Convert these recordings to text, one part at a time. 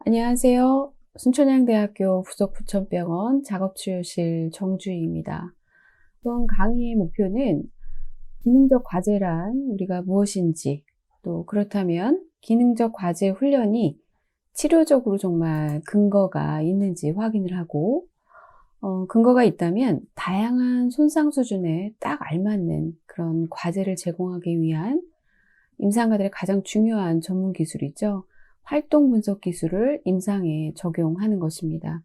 안녕하세요. 순천향대학교 부석부천병원 작업치료실 정주희입니다. 이번 강의의 목표는 기능적 과제란 우리가 무엇인지, 또 그렇다면 기능적 과제 훈련이 치료적으로 정말 근거가 있는지 확인을 하고, 근거가 있다면 다양한 손상 수준에 딱 알맞는 그런 과제를 제공하기 위한 임상가들의 가장 중요한 전문 기술이죠. 활동 분석 기술을 임상에 적용하는 것입니다.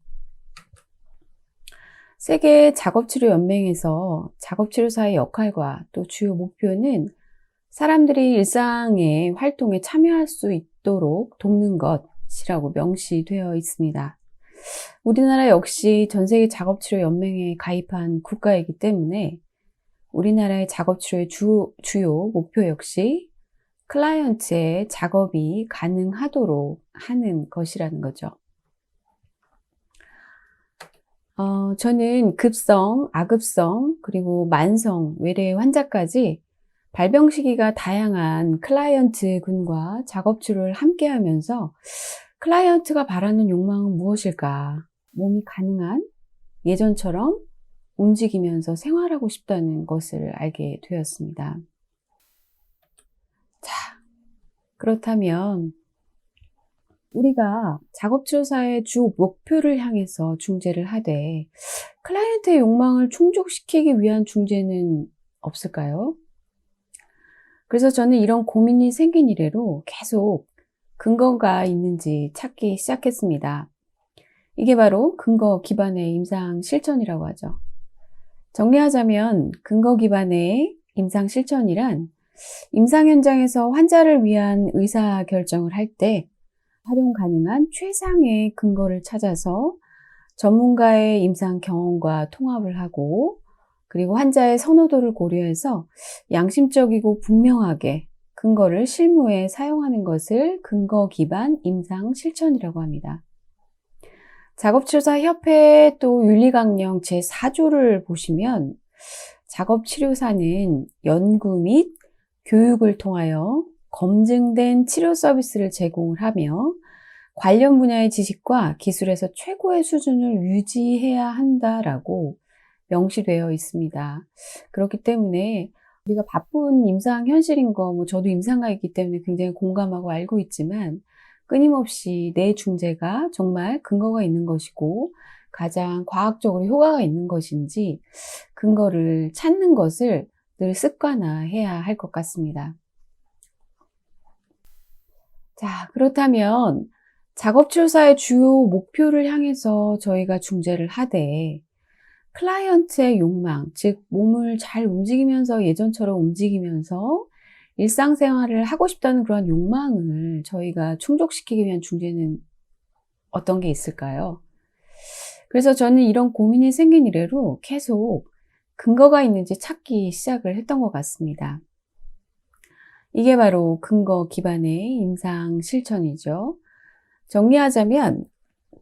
세계 작업치료연맹에서 작업치료사의 역할과 또 주요 목표는 사람들이 일상의 활동에 참여할 수 있도록 돕는 것이라고 명시되어 있습니다. 우리나라 역시 전 세계 작업치료연맹에 가입한 국가이기 때문에 우리나라의 작업치료의 주요 목표 역시 클라이언트의 작업이 가능하도록 하는 것이라는 거죠. 저는 급성, 아급성, 그리고 만성, 외래 환자까지 발병 시기가 다양한 클라이언트 군과 작업 치료를 함께 하면서 클라이언트가 바라는 욕망은 무엇일까? 몸이 가능한 예전처럼 움직이면서 생활하고 싶다는 것을 알게 되었습니다. 자, 그렇다면 우리가 작업치료사의 주 목표를 향해서 중재를 하되 클라이언트의 욕망을 충족시키기 위한 중재는 없을까요? 그래서 저는 이런 고민이 생긴 이래로 계속 근거가 있는지 찾기 시작했습니다. 이게 바로 근거 기반의 임상 실천이라고 하죠. 정리하자면 근거 기반의 임상 실천이란 임상 현장에서 환자를 위한 의사 결정을 할 때 활용 가능한 최상의 근거를 찾아서 전문가의 임상 경험과 통합을 하고, 그리고 환자의 선호도를 고려해서 양심적이고 분명하게 근거를 실무에 사용하는 것을 근거 기반 임상 실천이라고 합니다. 작업치료사 협회 또 윤리강령 제4조를 보시면 작업치료사는 연구 및 교육을 통하여 검증된 치료 서비스를 제공을 하며 관련 분야의 지식과 기술에서 최고의 수준을 유지해야 한다라고 명시되어 있습니다. 그렇기 때문에 우리가 바쁜 임상 현실인 거, 저도 임상가이기 때문에 굉장히 공감하고 알고 있지만 끊임없이 내 중재가 정말 근거가 있는 것이고 가장 과학적으로 효과가 있는 것인지 근거를 찾는 것을 늘 습관화해야 할 것 같습니다. 자, 그렇다면 작업치료사의 주요 목표를 향해서 저희가 중재를 하되 클라이언트의 욕망, 즉 몸을 잘 움직이면서 예전처럼 움직이면서 일상생활을 하고 싶다는 그런 욕망을 저희가 충족시키기 위한 중재는 어떤 게 있을까요? 그래서 저는 이런 고민이 생긴 이래로 계속 근거가 있는지 찾기 시작을 했던 것 같습니다. 이게 바로 근거 기반의 임상 실천이죠. 정리하자면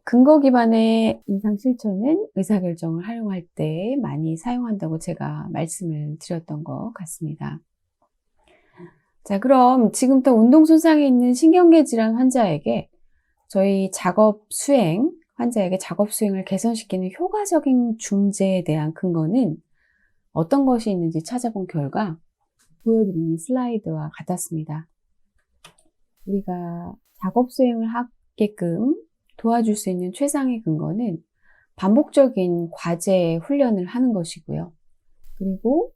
근거 기반의 임상 실천은 의사결정을 활용할 때 많이 사용한다고 제가 말씀을 드렸던 것 같습니다. 자, 그럼 지금부터 운동 손상이 있는 신경계 질환 환자에게 저희 환자에게 작업 수행을 개선시키는 효과적인 중재에 대한 근거는 어떤 것이 있는지 찾아본 결과 보여드린 이 슬라이드와 같았습니다. 우리가 작업 수행을 하게끔 도와줄 수 있는 최상의 근거는 반복적인 과제 훈련을 하는 것이고요. 그리고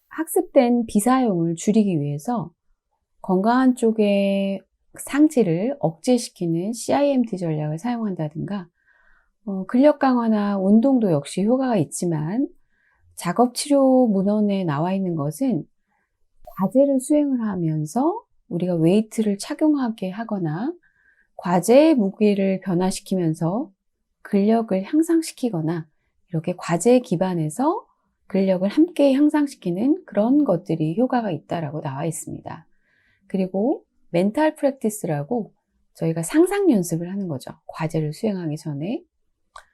학습된 비사용을 줄이기 위해서 건강한 쪽의 상지를 억제시키는 CIMT 전략을 사용한다든가 근력 강화나 운동도 역시 효과가 있지만 작업치료 문헌에 나와 있는 것은 과제를 수행을 하면서 우리가 웨이트를 착용하게 하거나 과제의 무게를 변화시키면서 근력을 향상시키거나 이렇게 과제 기반에서 근력을 함께 향상시키는 그런 것들이 효과가 있다라고 나와 있습니다. 그리고 멘탈 프랙티스라고 저희가 상상 연습을 하는 거죠. 과제를 수행하기 전에.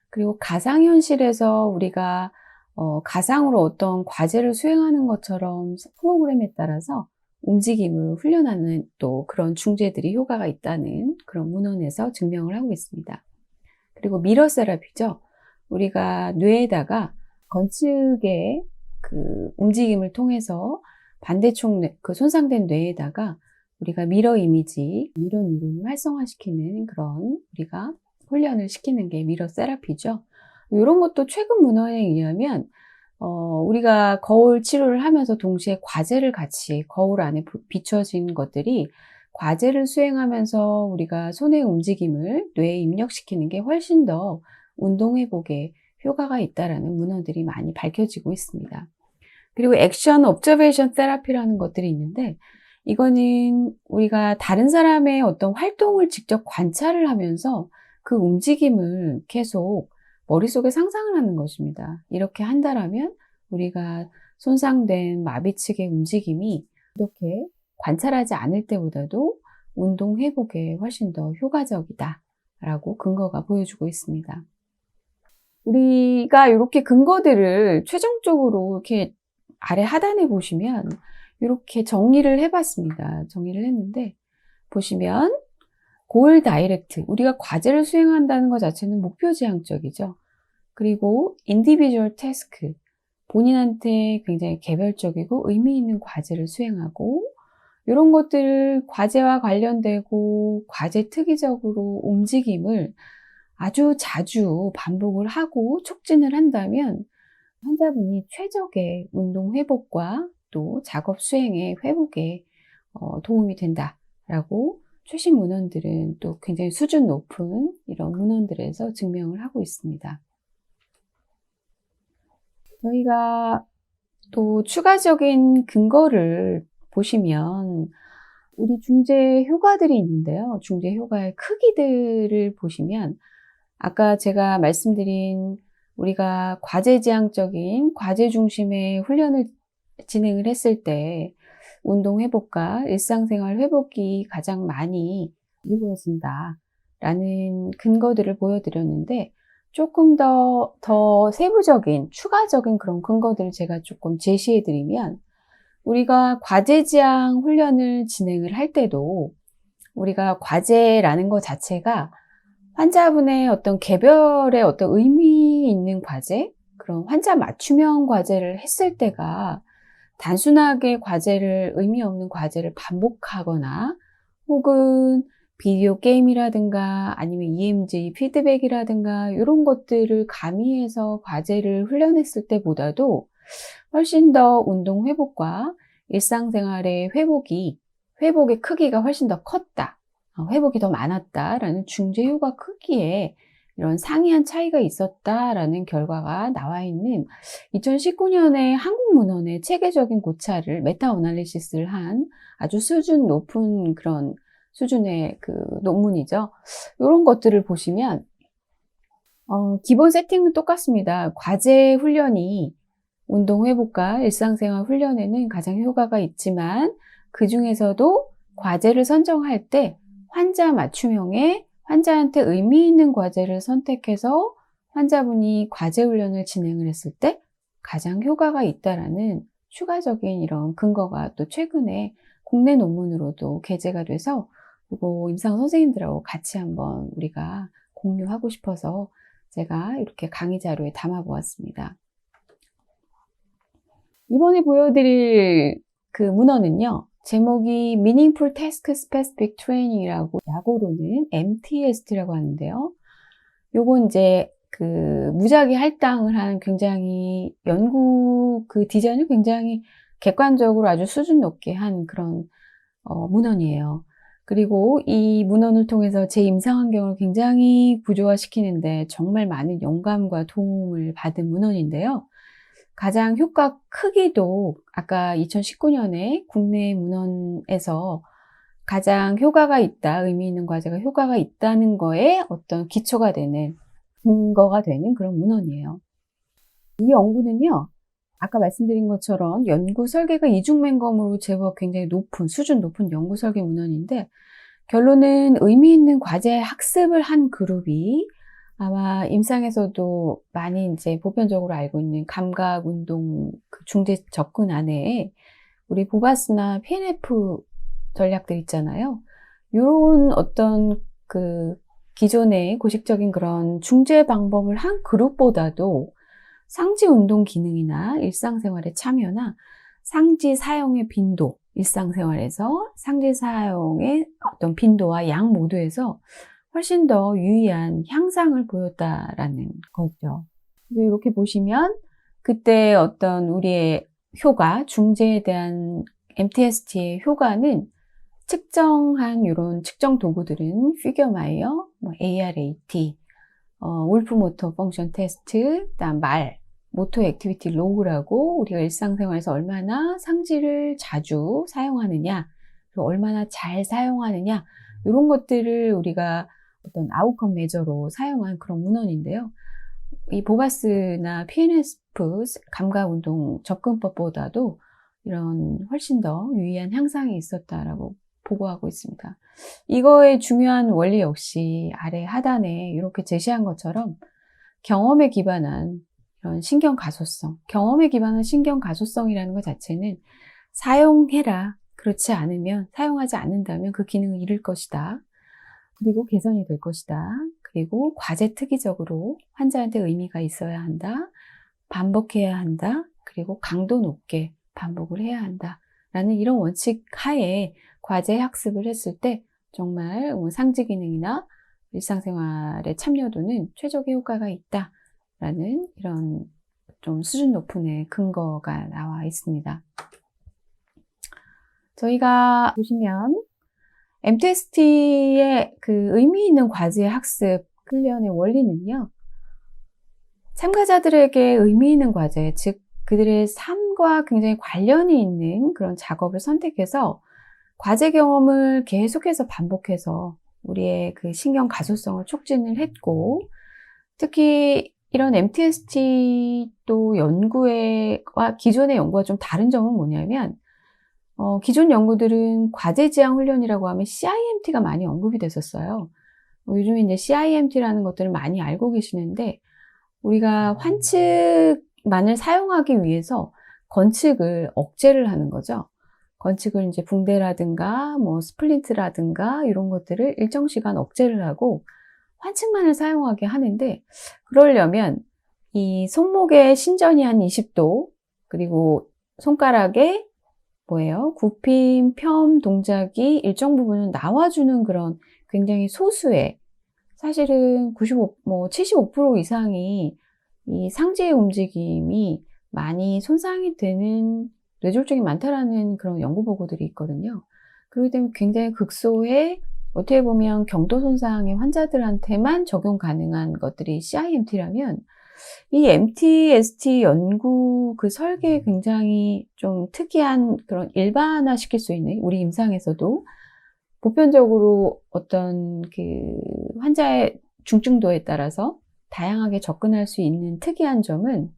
그리고 가상현실에서 우리가 가상으로 어떤 과제를 수행하는 것처럼 프로그램에 따라서 움직임을 훈련하는 또 그런 중재들이 효과가 있다는 그런 문헌에서 증명을 하고 있습니다. 그리고 미러 세라피죠. 우리가 뇌에다가 건축의 그 움직임을 통해서 반대쪽 그 손상된 뇌에다가 우리가 미러 이미지, 미러 뉴런을 활성화시키는 그런 우리가 훈련을 시키는 게 미러 세라피죠. 이런 것도 최근 문헌에 의하면 우리가 거울 치료를 하면서 동시에 과제를 같이 거울 안에 비춰진 것들이 과제를 수행하면서 우리가 손의 움직임을 뇌에 입력시키는 게 훨씬 더 운동회복에 효과가 있다라는 문헌들이 많이 밝혀지고 있습니다. 그리고 액션 옵저베이션 테라피라는 것들이 있는데 이거는 우리가 다른 사람의 어떤 활동을 직접 관찰을 하면서 그 움직임을 계속 머릿속에 상상을 하는 것입니다. 이렇게 한다라면 우리가 손상된 마비 측의 움직임이 이렇게 관찰하지 않을 때보다도 운동 회복에 훨씬 더 효과적이다라고 근거가 보여주고 있습니다. 우리가 이렇게 근거들을 최종적으로 이렇게 아래 하단에 보시면 이렇게 정리를 해봤습니다. 정리를 했는데 보시면 골 다이렉트, 우리가 과제를 수행한다는 것 자체는 목표 지향적이죠. 그리고 인디비주얼 태스크, 본인한테 굉장히 개별적이고 의미 있는 과제를 수행하고 이런 것들 과제와 관련되고 과제 특이적으로 움직임을 아주 자주 반복을 하고 촉진을 한다면 환자분이 최적의 운동 회복과 또 작업 수행의 회복에 도움이 된다라고 최신 문헌들은 또 굉장히 수준 높은 이런 문헌들에서 증명을 하고 있습니다. 저희가 또 추가적인 근거를 보시면 우리 중재 효과들이 있는데요. 중재 효과의 크기들을 보시면 아까 제가 말씀드린 우리가 과제지향적인 과제 중심의 훈련을 진행을 했을 때 운동 회복과 일상생활 회복이 가장 많이 이루어진다라는 근거들을 보여드렸는데 조금 더 세부적인 추가적인 그런 근거들을 제가 조금 제시해드리면 우리가 과제지향 훈련을 진행을 할 때도 우리가 과제라는 것 자체가 환자분의 어떤 개별의 어떤 의미 있는 과제, 그런 환자 맞춤형 과제를 했을 때가 단순하게 의미 없는 과제를 반복하거나 혹은 비디오 게임이라든가 아니면 EMG 피드백이라든가 이런 것들을 가미해서 과제를 훈련했을 때보다도 훨씬 더 운동 회복과 일상생활의 회복의 크기가 훨씬 더 컸다. 회복이 더 많았다라는 중재 효과 크기에 이런 상이한 차이가 있었다라는 결과가 나와 있는 2019년에 한국 문헌의 체계적인 고찰을 메타 어널리시스를 한 아주 수준 높은 그런 수준의 그 논문이죠. 이런 것들을 보시면 기본 세팅은 똑같습니다. 과제 훈련이 운동 회복과 일상생활 훈련에는 가장 효과가 있지만 그 중에서도 과제를 선정할 때 환자 맞춤형의 환자한테 의미 있는 과제를 선택해서 환자분이 과제 훈련을 진행을 했을 때 가장 효과가 있다라는 추가적인 이런 근거가 또 최근에 국내 논문으로도 게재가 돼서 이거 임상 선생님들하고 같이 한번 우리가 공유하고 싶어서 제가 이렇게 강의 자료에 담아 보았습니다. 이번에 보여드릴 그 문헌은요. 제목이 Meaningful Task Specific Training이라고 약어로는 MTST라고 하는데요. 요건 이제 그 무작위 할당을 한 굉장히 연구 그 디자인을 굉장히 객관적으로 아주 수준 높게 한 그런 문헌이에요. 그리고 이 문헌을 통해서 제 임상 환경을 굉장히 구조화시키는데 정말 많은 영감과 도움을 받은 문헌인데요. 가장 효과 크기도 아까 2019년에 국내 문헌에서 가장 효과가 있다, 의미 있는 과제가 효과가 있다는 거에 어떤 기초가 되는, 근거가 되는 그런 문헌이에요. 이 연구는요, 아까 말씀드린 것처럼 연구 설계가 이중맹검으로 제법 굉장히 수준 높은 연구 설계 문헌인데, 결론은 의미 있는 과제 학습을 한 그룹이 아마 임상에서도 많이 이제 보편적으로 알고 있는 감각 운동 그 중재 접근 안에 우리 보바스나 PNF 전략들 있잖아요. 요런 어떤 그 기존의 고식적인 그런 중재 방법을 한 그룹보다도 상지 운동 기능이나 일상생활의 참여나 상지 사용의 빈도, 일상생활에서 상지 사용의 어떤 빈도와 양 모두에서 훨씬 더 유의한 향상을 보였다라는 거죠. 그래서 이렇게 보시면 그때 어떤 우리의 효과, 중재에 대한 MTST의 효과는 측정한 이런 측정 도구들은 피겨마이어, ARAT, 울프 모터 펑션 테스트, 그다음 모토 액티비티 로그라고 우리가 일상생활에서 얼마나 상지를 자주 사용하느냐, 그리고 얼마나 잘 사용하느냐, 이런 것들을 우리가 어떤 아웃컴 메저로 사용한 그런 문헌인데요. 이 보바스나 PNF 감각운동 접근법보다도 이런 훨씬 더 유의한 향상이 있었다라고 보고하고 있습니다. 이거의 중요한 원리 역시 아래 하단에 이렇게 제시한 것처럼 경험에 기반한 이런 신경 가소성, 경험에 기반한 신경 가소성이라는 것 자체는 사용해라. 그렇지 않으면, 사용하지 않는다면 그 기능을 잃을 것이다. 그리고 개선이 될 것이다. 그리고 과제 특이적으로 환자한테 의미가 있어야 한다. 반복해야 한다. 그리고 강도 높게 반복을 해야 한다. 라는 이런 원칙 하에 과제 학습을 했을 때 정말 상지 기능이나 일상생활의 참여도는 최적의 효과가 있다라는 이런 좀 수준 높은 근거가 나와 있습니다. 저희가 보시면 MTST의 그 의미 있는 과제 학습 훈련의 원리는요, 참가자들에게 의미 있는 과제, 즉 그들의 삶과 굉장히 관련이 있는 그런 작업을 선택해서 과제 경험을 계속해서 반복해서 우리의 그 신경 가소성을 촉진을 했고, 특히 이런 MTST 또 연구와 기존의 연구와 좀 다른 점은 뭐냐면, 기존 연구들은 과제 지향 훈련이라고 하면 CIMT가 많이 언급이 됐었어요. 요즘에 이제 CIMT라는 것들을 많이 알고 계시는데, 우리가 환측만을 사용하기 위해서 건측을 억제를 하는 거죠. 건측을 이제 붕대라든가 스플린트라든가 이런 것들을 일정 시간 억제를 하고 환측만을 사용하게 하는데, 그러려면 이 손목의 신전이 한 20도, 그리고 손가락에 굽힘, 펴 동작이 일정 부분은 나와주는 그런 굉장히 소수의, 사실은 75% 이상이 이 상지의 움직임이 많이 손상이 되는 뇌졸중이 많다라는 그런 연구 보고들이 있거든요. 그렇기 때문에 굉장히 극소의, 어떻게 보면 경도 손상의 환자들한테만 적용 가능한 것들이 CIMT라면, 이 MTST 연구 그 설계에 굉장히 좀 특이한 그런 일반화시킬 수 있는, 우리 임상에서도 보편적으로 어떤 그 환자의 중증도에 따라서 다양하게 접근할 수 있는 특이한 점은,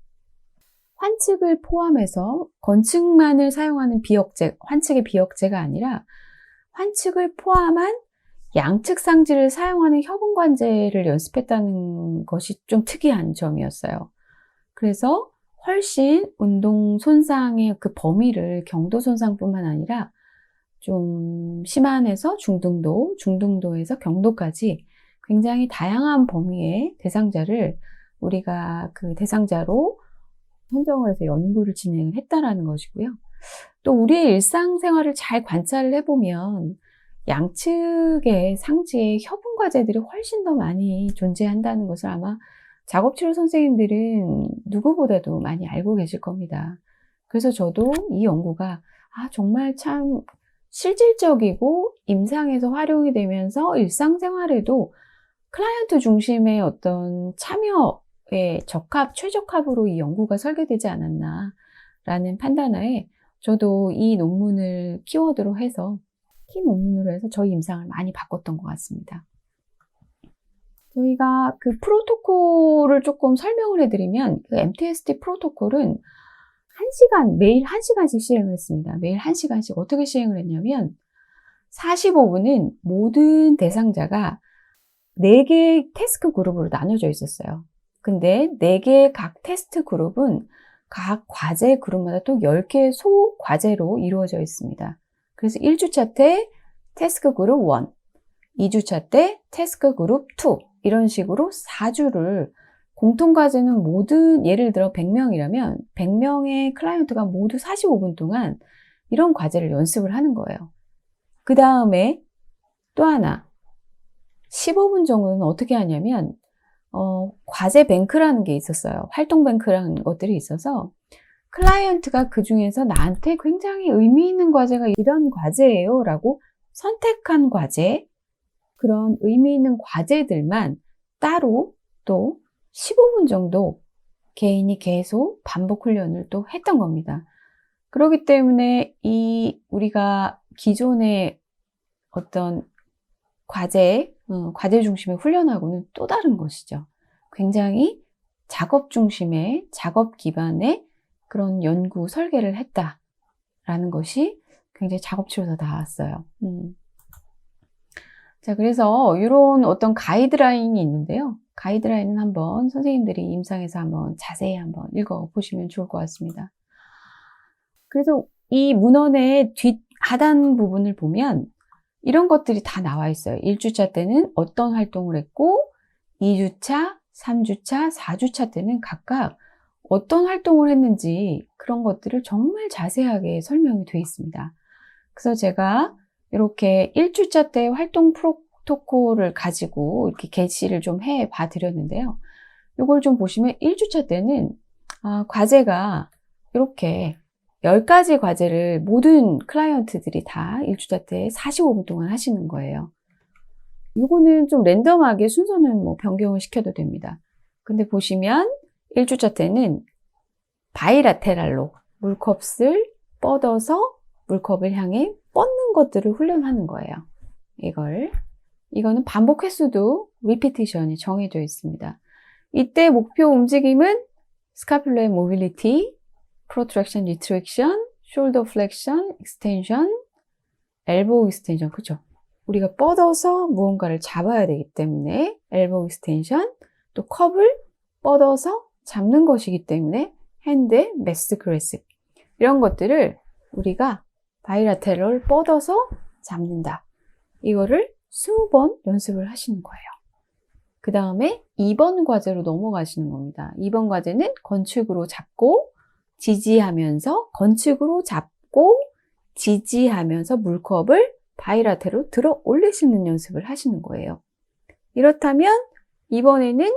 환측을 포함해서 건측만을 사용하는 비억제, 환측의 비억제가 아니라 환측을 포함한 양측 상지를 사용하는 협응관제를 연습했다는 것이 좀 특이한 점이었어요. 그래서 훨씬 운동 손상의 그 범위를 경도 손상뿐만 아니라 좀 심한에서 중등도, 중등도에서 경도까지 굉장히 다양한 범위의 대상자를 우리가 그 대상자로 선정을 해서 연구를 진행을 했다라는 것이고요. 또 우리의 일상생활을 잘 관찰을 해보면 양측의 상지의 협응 과제들이 훨씬 더 많이 존재한다는 것을 아마 작업치료 선생님들은 누구보다도 많이 알고 계실 겁니다. 그래서 저도 이 연구가 정말 참 실질적이고 임상에서 활용이 되면서 일상생활에도 클라이언트 중심의 어떤 참여에 최적합으로 이 연구가 설계되지 않았나라는 판단하에 저도 이 논문을 키워드로 해서, 키 논문으로 해서 저희 임상을 많이 바꿨던 것 같습니다. 저희가 그 프로토콜을 조금 설명을 해드리면, 그 MTST 프로토콜은 매일 1시간씩 시행을 했습니다. 매일 1시간씩 어떻게 시행을 했냐면, 45분은 모든 대상자가 4개의 태스크 그룹으로 나눠져 있었어요. 근데 4개의 각 테스트 그룹은 각 과제 그룹마다 또 10개의 소 과제로 이루어져 있습니다. 그래서 1주차 때 태스크 그룹 1, 2주차 때 태스크 그룹 2 이런 식으로 4주를 공통과제는 모든 예를 들어 100명이라면 100명의 클라이언트가 모두 45분 동안 이런 과제를 연습을 하는 거예요. 그 다음에 또 하나 15분 정도는 어떻게 하냐면 과제 뱅크라는 게 있었어요. 활동 뱅크라는 것들이 있어서 클라이언트가 그 중에서 나한테 굉장히 의미 있는 과제가 이런 과제예요 라고 선택한 과제, 그런 의미 있는 과제들만 따로 또 15분 정도 개인이 계속 반복 훈련을 또 했던 겁니다. 그렇기 때문에 우리가 기존의 어떤 과제 중심의 훈련하고는 또 다른 것이죠. 굉장히 작업 중심의, 작업 기반의 그런 연구 설계를 했다라는 것이 굉장히 작업치로서 나왔어요. 자, 그래서 이런 어떤 가이드라인이 있는데요. 가이드라인은 한번 선생님들이 임상에서 한번 자세히 한번 읽어보시면 좋을 것 같습니다. 그래서 이 문헌의 뒷 하단 부분을 보면 이런 것들이 다 나와 있어요. 1주차 때는 어떤 활동을 했고 2주차, 3주차, 4주차 때는 각각 어떤 활동을 했는지 그런 것들을 정말 자세하게 설명이 되어 있습니다. 그래서 제가 이렇게 1주차 때 활동 프로토콜을 가지고 이렇게 게시를 좀 해 봐 드렸는데요. 이걸 좀 보시면 1주차 때는 과제가 이렇게 10가지 과제를 모든 클라이언트들이 다 1주차 때 45분 동안 하시는 거예요. 이거는 좀 랜덤하게 순서는 뭐 변경을 시켜도 됩니다. 근데 보시면 1주차 때는 바이라테랄로 물컵을 뻗어서 물컵을 향해 뻗는 것들을 훈련하는 거예요. 이거는 반복 횟수도 리피티션이 정해져 있습니다. 이때 목표 움직임은 스카퓰러의 모빌리티, 프로트랙션, 리트랙션, 숄더 플렉션, 익스텐션, 엘보우 익스텐션, 그죠? 우리가 뻗어서 무언가를 잡아야 되기 때문에 엘보우 익스텐션, 또 컵을 뻗어서 잡는 것이기 때문에 핸드, 매스 그레시브 이런 것들을 우리가 바이라테럴 뻗어서 잡는다. 이거를 20번 연습을 하시는 거예요. 그 다음에 2번 과제로 넘어가시는 겁니다. 2번 과제는 건축으로 잡고 지지하면서 건축으로 잡고 지지하면서 물컵을 바이라테로 들어 올리시는 연습을 하시는 거예요. 이렇다면 이번에는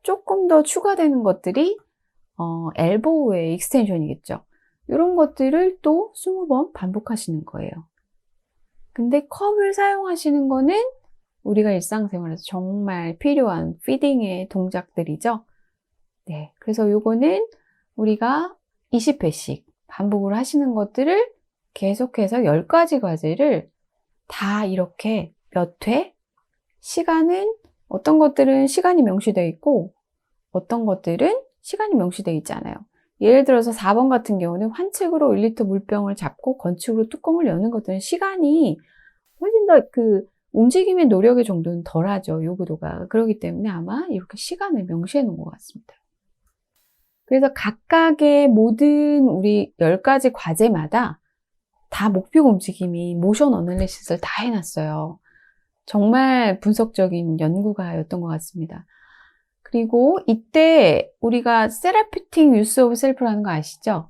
조금 더 추가되는 것들이 엘보우의 익스텐션이겠죠. 이런 것들을 또 20번 반복하시는 거예요. 근데 컵을 사용하시는 거는 우리가 일상생활에서 정말 필요한 피딩의 동작들이죠. 네, 그래서 요거는 우리가 20회씩 반복을 하시는 것들을 계속해서 10가지 과제를 다 이렇게 몇 회, 시간은 어떤 것들은 시간이 명시되어 있고 어떤 것들은 시간이 명시되어 있지 않아요. 예를 들어서 4번 같은 경우는 환측으로 1리터 물병을 잡고 건축으로 뚜껑을 여는 것들은 시간이 훨씬 더 그 움직임의 노력의 정도는 덜하죠. 요구도가. 그렇기 때문에 아마 이렇게 시간을 명시해 놓은 것 같습니다. 그래서 각각의 모든 우리 10가지 과제마다 다 목표 움직임이 모션 어널리시스를 다 해놨어요. 정말 분석적인 연구가였던 것 같습니다. 그리고 이때 우리가 세라피틱 유스 오브 셀프라는 거 아시죠?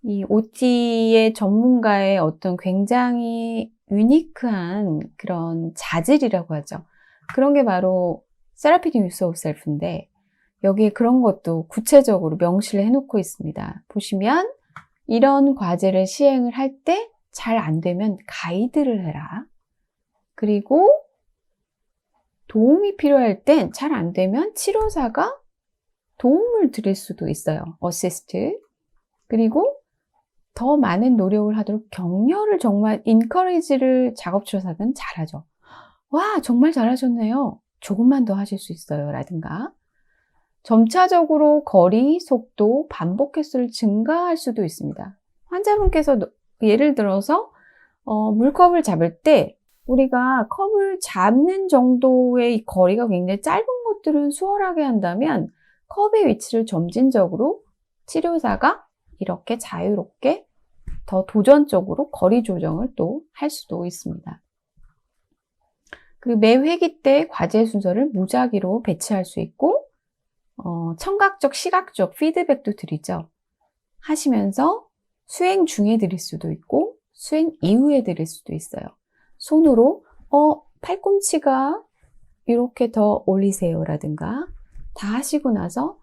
이 OT의 전문가의 어떤 굉장히 유니크한 그런 자질이라고 하죠. 그런 게 바로 세라피틱 유스 오브 셀프인데 여기에 그런 것도 구체적으로 명시를 해놓고 있습니다. 보시면 이런 과제를 시행을 할 때 잘 안 되면 가이드를 해라. 그리고 도움이 필요할 땐 잘 안 되면 치료사가 도움을 드릴 수도 있어요. 어시스트. 그리고 더 많은 노력을 하도록 격려를 정말 encourage를 작업치료사는 잘하죠. 와, 정말 잘하셨네요. 조금만 더 하실 수 있어요. 라든가 점차적으로 거리, 속도, 반복 횟수를 증가할 수도 있습니다. 환자분께서 예를 들어서 물컵을 잡을 때 우리가 컵을 잡는 정도의 거리가 굉장히 짧은 것들은 수월하게 한다면 컵의 위치를 점진적으로 치료사가 이렇게 자유롭게 더 도전적으로 거리 조정을 또 할 수도 있습니다. 그리고 매 회기 때 과제 순서를 무작위로 배치할 수 있고 청각적, 시각적 피드백도 드리죠. 하시면서 수행 중에 드릴 수도 있고 수행 이후에 드릴 수도 있어요. 손으로 팔꿈치가 이렇게 더 올리세요 라든가 다 하시고 나서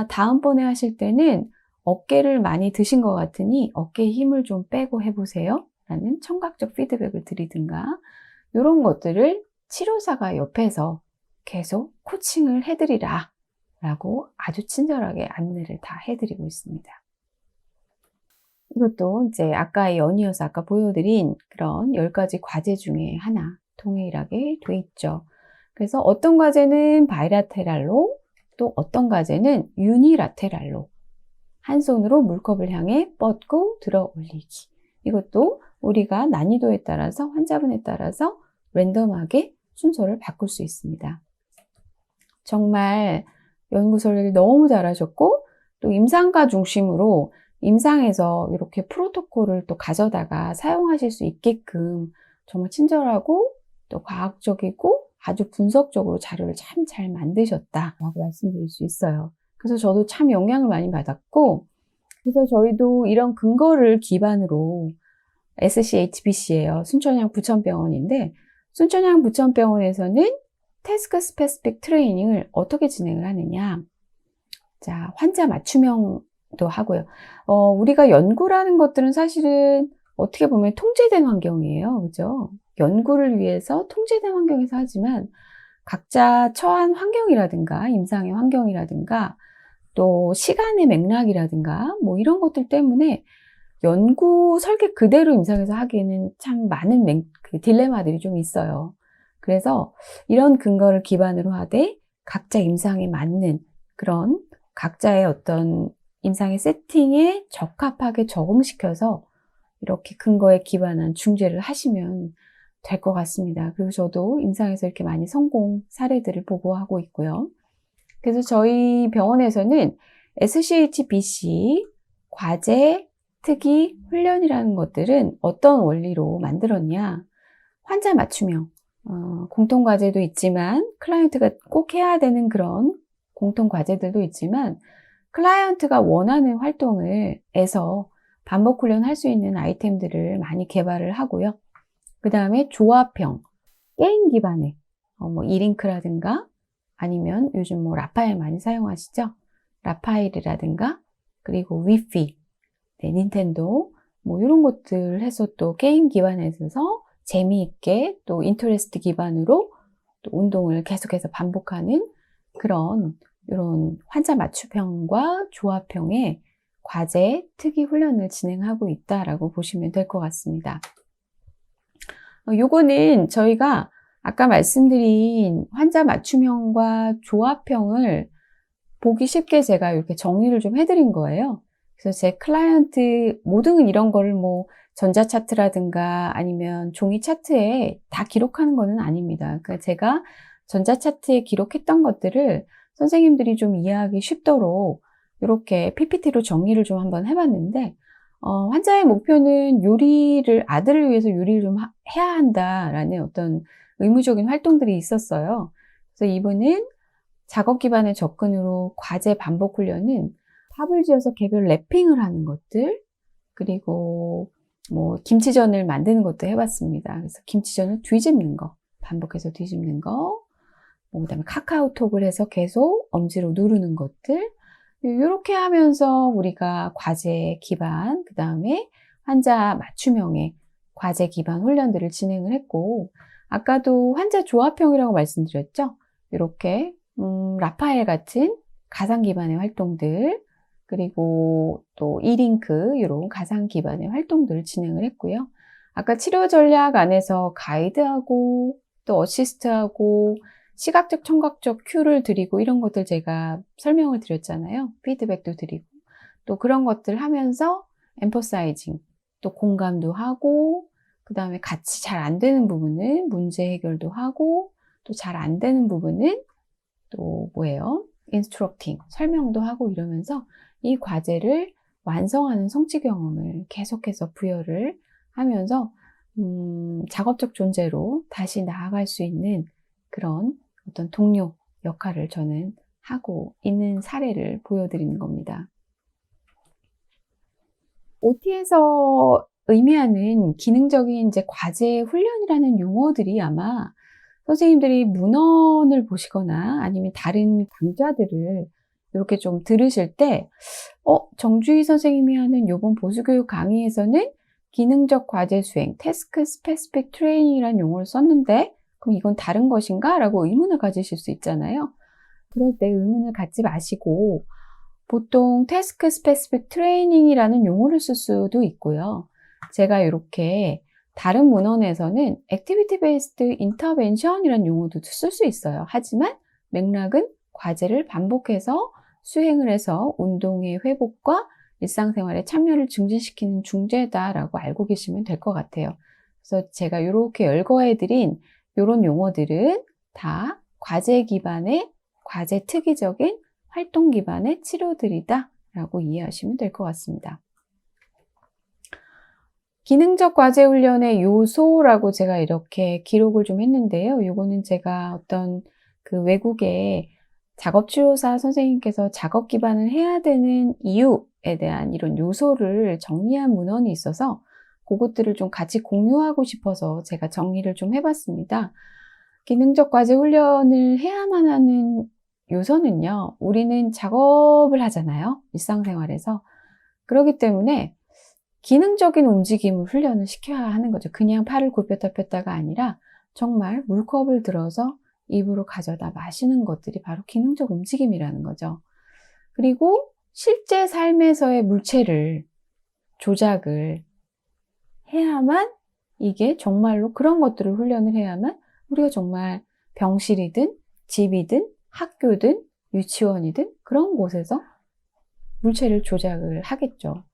다음번에 하실 때는 어깨를 많이 드신 것 같으니 어깨에 힘을 좀 빼고 해보세요 라는 청각적 피드백을 드리든가 이런 것들을 치료사가 옆에서 계속 코칭을 해드리라 라고 아주 친절하게 안내를 다 해드리고 있습니다. 이것도 이제 아까 연이어서 아까 보여드린 그런 10가지 과제 중에 하나 동일하게 돼 있죠. 그래서 어떤 과제는 바이라테랄로 또 어떤 과제는 유니라테랄로 한 손으로 물컵을 향해 뻗고 들어 올리기. 이것도 우리가 난이도에 따라서 환자분에 따라서 랜덤하게 순서를 바꿀 수 있습니다. 정말 연구설계를 너무 잘하셨고 또 임상가 중심으로 임상에서 이렇게 프로토콜을 또 가져다가 사용하실 수 있게끔 정말 친절하고 또 과학적이고 아주 분석적으로 자료를 참 잘 만드셨다라고 말씀드릴 수 있어요. 그래서 저도 참 영향을 많이 받았고 그래서 저희도 이런 근거를 기반으로 SCHBC예요. 순천향 부천병원인데 순천향 부천병원에서는 태스크 스페시픽 트레이닝을 어떻게 진행을 하느냐. 자, 환자 맞춤형도 하고요. 우리가 연구라는 것들은 사실은 어떻게 보면 통제된 환경이에요. 그죠? 연구를 위해서 통제된 환경에서 하지만 각자 처한 환경이라든가 임상의 환경이라든가 또 시간의 맥락이라든가 뭐 이런 것들 때문에 연구 설계 그대로 임상에서 하기에는 참 많은 딜레마들이 좀 있어요. 그래서 이런 근거를 기반으로 하되 각자 임상에 맞는 그런 각자의 어떤 임상의 세팅에 적합하게 적응시켜서 이렇게 근거에 기반한 중재를 하시면 될 것 같습니다. 그리고 저도 임상에서 이렇게 많이 성공 사례들을 보고하고 있고요. 그래서 저희 병원에서는 SCHBC 과제, 특이, 훈련이라는 것들은 어떤 원리로 만들었냐. 환자 맞춤형, 공통과제도 있지만 클라이언트가 꼭 해야 되는 그런 공통과제들도 있지만 클라이언트가 원하는 활동을 해서 반복 훈련할 수 있는 아이템들을 많이 개발을 하고요. 그 다음에 조합형, 게임 기반의 뭐 이링크라든가 아니면 요즘 뭐 라파엘 많이 사용하시죠? 라파엘이라든가 그리고 위피, 네, 닌텐도 뭐 이런 것들 해서 또 게임 기반에서 재미있게 또 인터레스트 기반으로 또 운동을 계속해서 반복하는 그런 이런 환자 맞춤형과 조합형의 과제, 특이 훈련을 진행하고 있다라고 보시면 될 것 같습니다. 요거는 저희가 아까 말씀드린 환자 맞춤형과 조합형을 보기 쉽게 제가 이렇게 정리를 좀 해드린 거예요. 그래서 제 클라이언트 모든 이런 거를 뭐 전자차트라든가 아니면 종이 차트에 다 기록하는 거는 아닙니다. 그러니까 제가 전자차트에 기록했던 것들을 선생님들이 좀 이해하기 쉽도록 이렇게 PPT로 정리를 좀 한번 해봤는데 환자의 목표는 아들을 위해서 요리를 좀 해야 한다라는 어떤 의무적인 활동들이 있었어요. 그래서 이분은 작업 기반의 접근으로 과제 반복 훈련은 탑을 지어서 개별 랩핑을 하는 것들, 그리고 뭐 김치전을 만드는 것도 해봤습니다. 그래서 김치전을 뒤집는 거, 반복해서 뒤집는 거, 뭐 그다음에 카카오톡을 해서 계속 엄지로 누르는 것들, 이렇게 하면서 우리가 과제 기반, 그 다음에 환자 맞춤형의 과제 기반 훈련들을 진행을 했고, 아까도 환자 조합형이라고 말씀드렸죠? 이렇게 라파엘 같은 가상 기반의 활동들, 그리고 또 이링크 이런 가상 기반의 활동들을 진행을 했고요. 아까 치료 전략 안에서 가이드하고 또 어시스트하고 시각적, 청각적 큐를 드리고 이런 것들 제가 설명을 드렸잖아요. 피드백도 드리고 또 그런 것들 하면서 엠퍼사이징, 또 공감도 하고 그 다음에 같이 잘 안 되는 부분은 문제 해결도 하고 또 잘 안 되는 부분은 또 뭐예요? 인스트럭팅, 설명도 하고 이러면서 이 과제를 완성하는 성취 경험을 계속해서 부여를 하면서 작업적 존재로 다시 나아갈 수 있는 그런 어떤 동료 역할을 저는 하고 있는 사례를 보여드리는 겁니다. OT에서 의미하는 기능적인 이제 과제 훈련이라는 용어들이 아마 선생님들이 문헌을 보시거나 아니면 다른 강좌들을 이렇게 좀 들으실 때, 정주희 선생님이 하는 요번 보수교육 강의에서는 기능적 과제 수행, 태스크 스페시픽 트레이닝이라는 용어를 썼는데, 그럼 이건 다른 것인가? 라고 의문을 가지실 수 있잖아요. 그럴 때 의문을 갖지 마시고, 보통 태스크 스페시픽 트레이닝이라는 용어를 쓸 수도 있고요. 제가 이렇게 다른 문헌에서는 액티비티 베이스드 인터벤션이라는 용어도 쓸 수 있어요. 하지만 맥락은 과제를 반복해서 수행을 해서 운동의 회복과 일상생활의 참여를 증진시키는 중재다라고 알고 계시면 될 것 같아요. 그래서 제가 이렇게 열거해드린 이런 용어들은 다 과제 기반의, 과제 특이적인 활동 기반의 치료들이다 라고 이해하시면 될 것 같습니다. 기능적 과제 훈련의 요소라고 제가 이렇게 기록을 좀 했는데요. 요거는 제가 어떤 그 외국의 작업치료사 선생님께서 작업 기반을 해야 되는 이유에 대한 이런 요소를 정리한 문헌이 있어서 그것들을 좀 같이 공유하고 싶어서 제가 정리를 좀 해봤습니다. 기능적 과제 훈련을 해야만 하는 요소는요, 우리는 작업을 하잖아요. 일상생활에서. 그렇기 때문에 기능적인 움직임을 훈련을 시켜야 하는 거죠. 그냥 팔을 굽혔다 폈다가 아니라 정말 물컵을 들어서 입으로 가져다 마시는 것들이 바로 기능적 움직임이라는 거죠. 그리고 실제 삶에서의 물체를 조작을 해야만, 이게 정말로 그런 것들을 훈련을 해야만 우리가 정말 병실이든 집이든 학교든 유치원이든 그런 곳에서 물체를 조작을 하겠죠.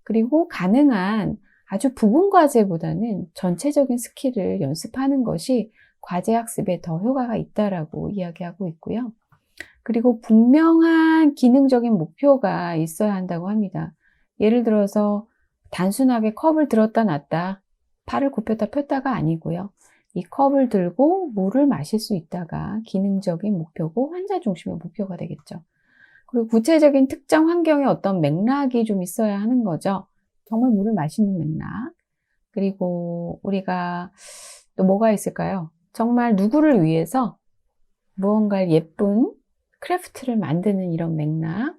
그리고 가능한 아주 부분 과제보다는 전체적인 스킬을 연습하는 것이 과제 학습에 더 효과가 있다라고 이야기하고 있고요. 그리고 분명한 기능적인 목표가 있어야 한다고 합니다. 예를 들어서 단순하게 컵을 들었다 놨다, 팔을 굽혔다 폈다가 아니고요. 이 컵을 들고 물을 마실 수 있다가 기능적인 목표고 환자 중심의 목표가 되겠죠. 그리고 구체적인 특정 환경에 어떤 맥락이 좀 있어야 하는 거죠. 정말 물을 마시는 맥락. 그리고 우리가 또 뭐가 있을까요? 정말 누구를 위해서 무언가 예쁜 크래프트를 만드는 이런 맥락.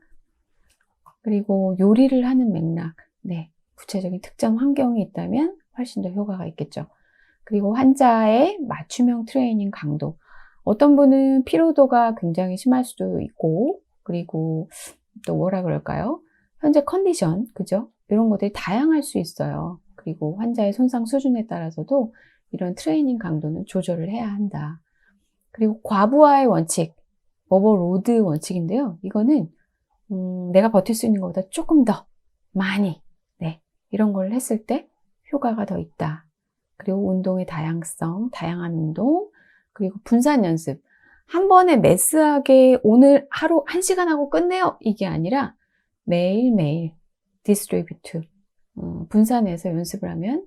그리고 요리를 하는 맥락. 네, 구체적인 특정 환경이 있다면 훨씬 더 효과가 있겠죠. 그리고 환자의 맞춤형 트레이닝 강도. 어떤 분은 피로도가 굉장히 심할 수도 있고, 그리고 또 뭐라 그럴까요? 현재 컨디션, 그죠? 이런 것들이 다양할 수 있어요. 그리고 환자의 손상 수준에 따라서도 이런 트레이닝 강도는 조절을 해야 한다. 그리고 과부하의 원칙, 오버로드 원칙인데요. 이거는 내가 버틸 수 있는 것보다 조금 더 많이, 네, 이런 걸 했을 때 효과가 더 있다. 그리고 운동의 다양성, 다양한 운동, 그리고 분산 연습. 한 번에 매스하게 오늘 하루 1시간 하고 끝내요. 이게 아니라 매일매일 디스트리뷰트, 분산해서 연습을 하면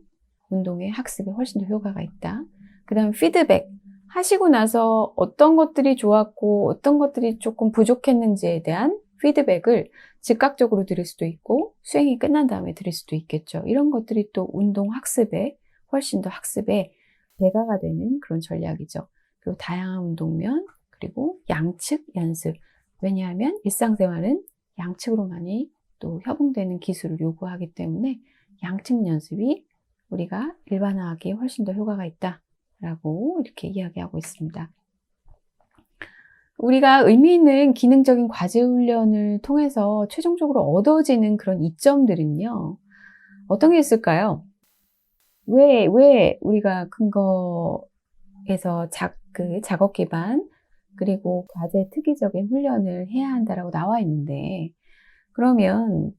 운동의 학습에 훨씬 더 효과가 있다. 그 다음 피드백. 하시고 나서 어떤 것들이 좋았고 어떤 것들이 조금 부족했는지에 대한 피드백을 즉각적으로 드릴 수도 있고 수행이 끝난 다음에 드릴 수도 있겠죠. 이런 것들이 또 운동 학습에 훨씬 더 학습에 배가가 되는 그런 전략이죠. 그리고 다양한 운동면, 그리고 양측 연습. 왜냐하면 일상생활은 양측으로 많이 또 협응되는 기술을 요구하기 때문에 양측 연습이 우리가 일반화하기에 훨씬 더 효과가 있다라고 이렇게 이야기하고 있습니다. 우리가 의미 있는 기능적인 과제 훈련을 통해서 최종적으로 얻어지는 그런 이점들은요, 어떤 게 있을까요? 왜 우리가 근거에서 작업 기반, 그리고 과제 특이적인 훈련을 해야 한다라고 나와 있는데, 그러면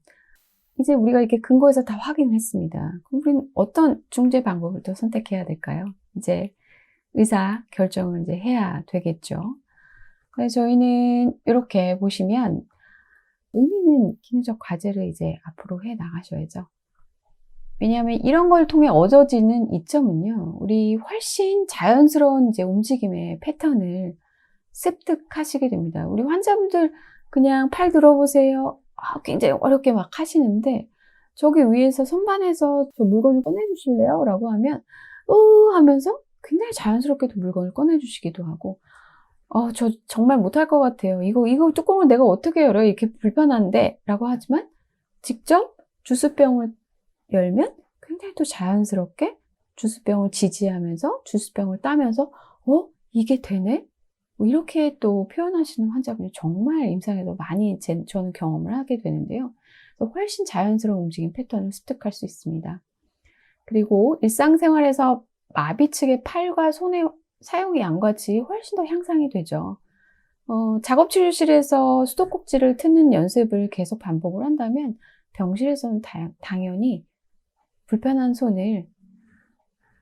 이제 우리가 이렇게 근거에서 다 확인을 했습니다. 그럼 우리는 어떤 중재 방법을 또 선택해야 될까요? 이제 의사 결정을 이제 해야 되겠죠. 그래서 저희는 이렇게 보시면 의미 있는 기능적 과제를 이제 앞으로 해 나가셔야죠. 왜냐하면 이런 걸 통해 얻어지는 이점은요, 우리 훨씬 자연스러운 이제 움직임의 패턴을 습득하시게 됩니다. 우리 환자분들 그냥 팔 들어보세요. 굉장히 어렵게 막 하시는데, 저기 위에서 손반에서 저 물건을 꺼내주실래요? 라고 하면, 하면서 굉장히 자연스럽게도 물건을 꺼내주시기도 하고, 저 정말 못할 것 같아요. 이거 뚜껑을 내가 어떻게 열어요? 이렇게 불편한데? 라고 하지만, 직접 주스병을 열면 굉장히 또 자연스럽게 주스병을 지지하면서 주스병을 따면서 이게 되네? 뭐 이렇게 또 표현하시는 환자분이 정말 임상에서 많이 저는 경험을 하게 되는데요. 그래서 훨씬 자연스러운 움직임 패턴을 습득할 수 있습니다. 그리고 일상생활에서 마비 측의 팔과 손의 사용의 양같이 훨씬 더 향상이 되죠. 작업치료실에서 수도꼭지를 트는 연습을 계속 반복을 한다면 병실에서는 당연히 불편한 손을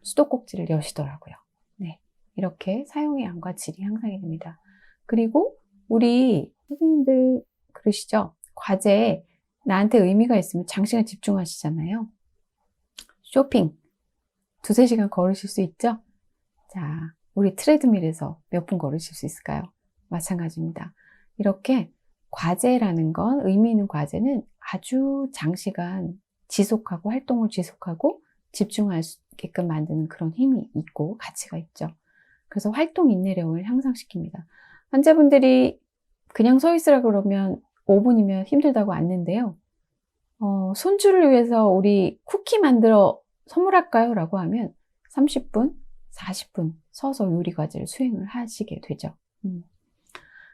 수도꼭지를 여시더라고요. 네, 이렇게 사용의 양과 질이 향상이 됩니다. 그리고 우리 선생님들 그러시죠? 과제에 나한테 의미가 있으면 장시간 집중하시잖아요. 쇼핑 2-3시간 걸으실 수 있죠? 자, 우리 트레드밀에서 몇 분 걸으실 수 있을까요? 마찬가지입니다. 이렇게 과제라는 건, 의미 있는 과제는 아주 장시간 지속하고 활동을 지속하고 집중할 수 있게끔 만드는 그런 힘이 있고 가치가 있죠. 그래서 활동 인내력을 향상시킵니다. 환자분들이 그냥 서 있으라 그러면 5분이면 힘들다고 앉는데요. 손주를 위해서 우리 쿠키 만들어 선물할까요? 라고 하면 30분, 40분 서서 요리 과제를 수행을 하시게 되죠.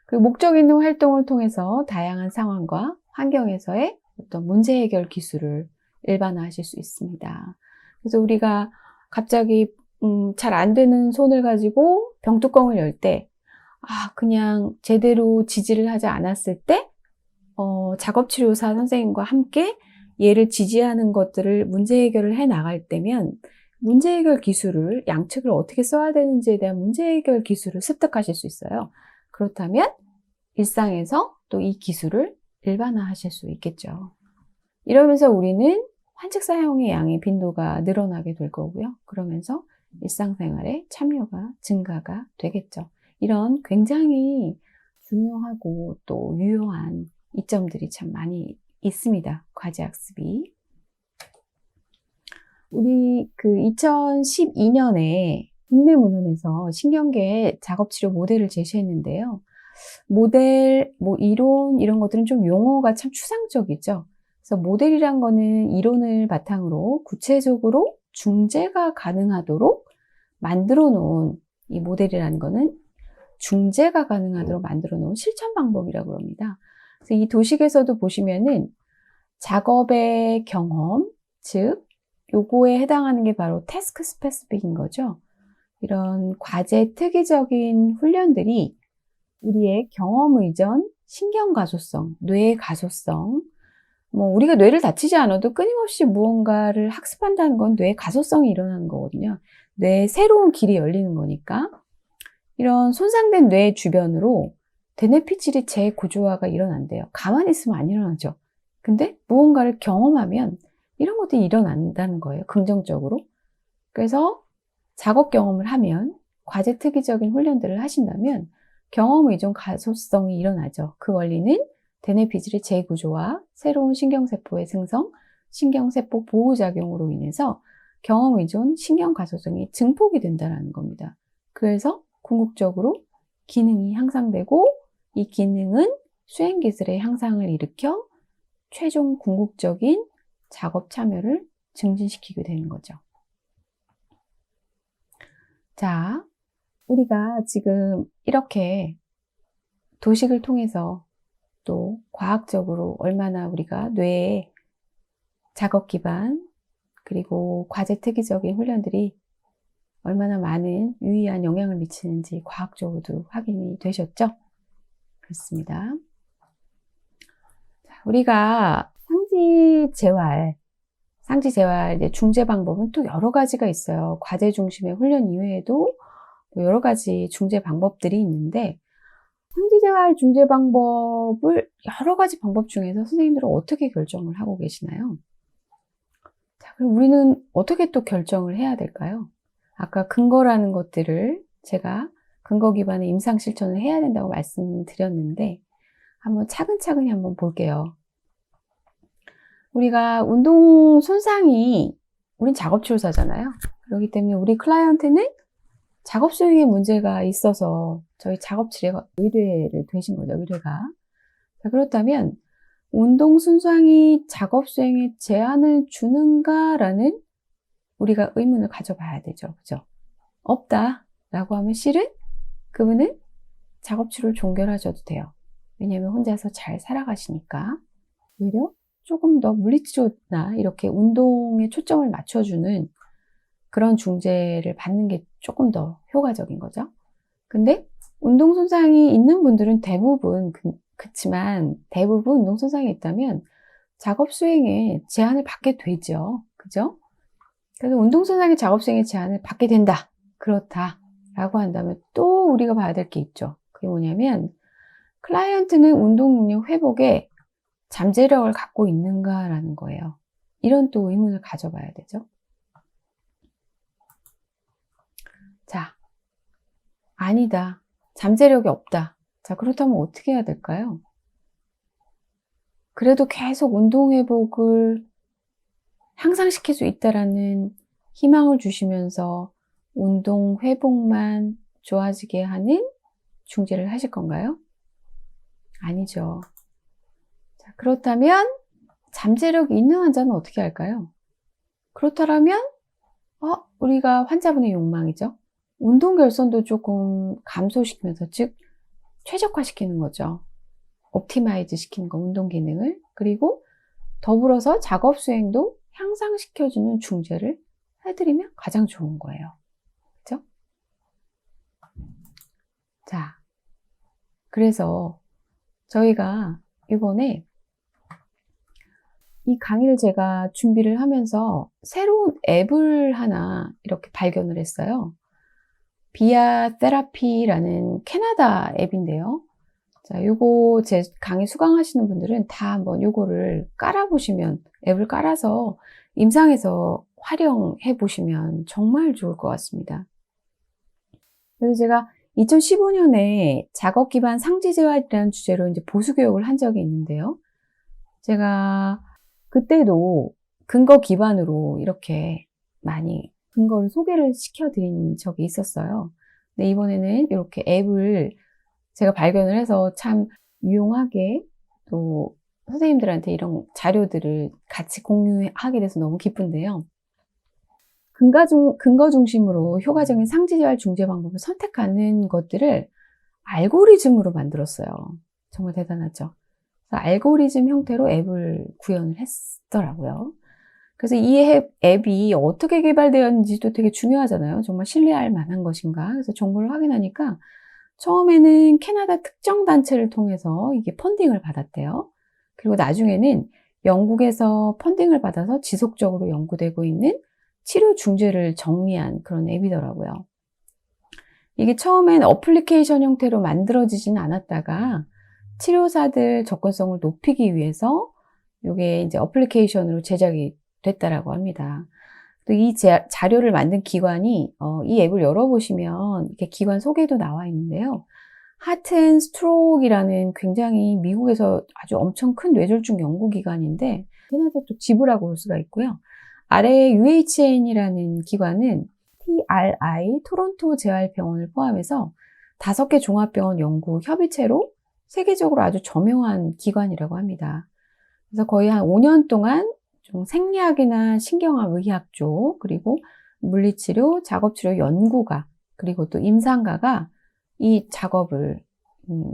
그 목적 있는 활동을 통해서 다양한 상황과 환경에서의 어떤 문제 해결 기술을 일반화하실 수 있습니다. 그래서 우리가 갑자기 잘 안 되는 손을 가지고 병뚜껑을 열 때, 그냥 제대로 지지를 하지 않았을 때 작업치료사 선생님과 함께 얘를 지지하는 것들을 문제 해결을 해 나갈 때면 문제 해결 기술을, 양측을 어떻게 써야 되는지에 대한 문제 해결 기술을 습득하실 수 있어요. 그렇다면 일상에서 또 이 기술을 일반화하실 수 있겠죠. 이러면서 우리는 환책 사용의 양의 빈도가 늘어나게 될 거고요. 그러면서 일상생활에 참여가 증가가 되겠죠. 이런 굉장히 중요하고 또 유효한 이점들이 참 많이 있습니다. 과제학습이. 우리 2012년에 국내문헌에서 신경계 작업치료 모델을 제시했는데요. 모델, 이론 이런 것들은 좀 용어가 참 추상적이죠. 그래서 모델이란 거는 이론을 바탕으로 구체적으로 중재가 가능하도록 만들어 놓은, 이 모델이라는 거는 중재가 가능하도록 만들어 놓은 실천 방법이라고 합니다. 그래서 이 도식에서도 보시면은 작업의 경험, 즉 요거에 해당하는 게 바로 태스크 스페시픽인 거죠. 이런 과제 특이적인 훈련들이 우리의 경험 의존, 신경 가소성, 뇌 가소성, 우리가 뇌를 다치지 않아도 끊임없이 무언가를 학습한다는 건 뇌 가소성이 일어나는 거거든요. 뇌에 새로운 길이 열리는 거니까. 이런 손상된 뇌 주변으로 대뇌피질의 재구조화가 일어난대요. 가만히 있으면 안 일어나죠. 근데 무언가를 경험하면 이런 것들이 일어난다는 거예요. 긍정적으로. 그래서 작업 경험을 하면, 과제 특이적인 훈련들을 하신다면 경험 의존 가소성이 일어나죠. 그 원리는 대뇌피질의 재구조와 새로운 신경세포의 생성, 신경세포 보호작용으로 인해서 경험 의존 신경 가소성이 증폭이 된다는 겁니다. 그래서 궁극적으로 기능이 향상되고, 이 기능은 수행기술의 향상을 일으켜 최종 궁극적인 작업 참여를 증진시키게 되는 거죠. 자, 우리가 지금 이렇게 도식을 통해서 또 과학적으로 얼마나 우리가 뇌의 작업 기반 그리고 과제 특이적인 훈련들이 얼마나 많은 유의한 영향을 미치는지 과학적으로도 확인이 되셨죠? 그렇습니다. 자, 우리가 상지재활 이제 중재 방법은 또 여러 가지가 있어요. 과제 중심의 훈련 이외에도 여러 가지 중재 방법들이 있는데, 상지재활 중재 방법을 여러 가지 방법 중에서 선생님들은 어떻게 결정을 하고 계시나요? 자, 그럼 우리는 어떻게 또 결정을 해야 될까요? 아까 근거라는 것들을 제가 근거 기반의 임상 실천을 해야 된다고 말씀드렸는데 한번 차근차근히 한번 볼게요. 우리가 운동 손상이 우린 작업치료사잖아요. 그렇기 때문에 우리 클라이언트는 작업 수행에 문제가 있어서 저희 작업치료가 의뢰를 되신 거죠. 의뢰가. 자, 그렇다면 운동 손상이 작업 수행에 제한을 주는가라는 우리가 의문을 가져봐야 되죠. 그죠? 없다라고 하면 실은 그분은 작업치료를 종결하셔도 돼요. 왜냐하면 혼자서 잘 살아가시니까. 오히려 조금 더 물리치료나 이렇게 운동에 초점을 맞춰주는 그런 중재를 받는 게 조금 더 효과적인 거죠. 근데 운동 손상이 있는 분들은 대부분 그치만 대부분 운동 손상이 있다면 작업 수행에 제한을 받게 되죠. 그죠? 그래서 운동 손상이 작업 수행에 제한을 받게 된다. 그렇다라고 한다면 또 우리가 봐야 될 게 있죠. 그게 뭐냐면 클라이언트는 운동 능력 회복에 잠재력을 갖고 있는가라는 거예요. 이런 또 의문을 가져봐야 되죠. 자, 아니다. 잠재력이 없다. 자, 그렇다면 어떻게 해야 될까요? 그래도 계속 운동 회복을 향상시킬 수 있다라는 희망을 주시면서 운동 회복만 좋아지게 하는 중재를 하실 건가요? 아니죠. 자, 그렇다면 잠재력이 있는 환자는 어떻게 할까요? 그렇다면 우리가 환자분의 욕망이죠. 운동 결손도 조금 감소시키면서 즉 최적화시키는 거죠. 옵티마이즈 시키는 거, 운동 기능을. 그리고 더불어서 작업 수행도 향상시켜주는 중재를 해드리면 가장 좋은 거예요. 그렇죠? 자, 그래서 저희가 이번에 이 강의를 제가 준비를 하면서 새로운 앱을 하나 이렇게 발견을 했어요. 비아 테라피라는 캐나다 앱인데요. 자, 요거 제 강의 수강하시는 분들은 다 한번 요거를 깔아보시면, 앱을 깔아서 임상에서 활용해 보시면 정말 좋을 것 같습니다. 그래서 제가 2015년에 작업 기반 상지재활이라는 주제로 이제 보수교육을 한 적이 있는데요. 제가 그때도 근거 기반으로 이렇게 많이 근거를 소개를 시켜드린 적이 있었어요. 근데 이번에는 이렇게 앱을 제가 발견을 해서 참 유용하게 또 선생님들한테 이런 자료들을 같이 공유하게 돼서 너무 기쁜데요. 근거 중심으로 효과적인 상지재활 중재 방법을 선택하는 것들을 알고리즘으로 만들었어요. 정말 대단하죠. 그래서 알고리즘 형태로 앱을 구현을 했더라고요. 그래서 이 앱이 어떻게 개발되었는지도 되게 중요하잖아요. 정말 신뢰할 만한 것인가. 그래서 정보를 확인하니까 처음에는 캐나다 특정 단체를 통해서 이게 펀딩을 받았대요. 그리고 나중에는 영국에서 펀딩을 받아서 지속적으로 연구되고 있는 치료 중재를 정리한 그런 앱이더라고요. 이게 처음엔 어플리케이션 형태로 만들어지지는 않았다가 치료사들 접근성을 높이기 위해서 이게 이제 어플리케이션으로 제작이 됐다라고 합니다. 또 이 자료를 만든 기관이 이 앱을 열어보시면 이렇게 기관 소개도 나와 있는데요. 하트 앤 스트로크이라는 굉장히 미국에서 아주 엄청 큰 뇌졸중 연구기관인데 캐나다 쪽 지부라고 볼 수가 있고요. 아래에 UHN이라는 기관은 TRI 토론토 재활병원을 포함해서 5개 종합병원 연구 협의체로 세계적으로 아주 저명한 기관이라고 합니다. 그래서 거의 한 5년 동안 좀 생리학이나 신경암 의학 쪽, 그리고 물리치료, 작업치료 연구가, 그리고 또 임상가가 이 작업을,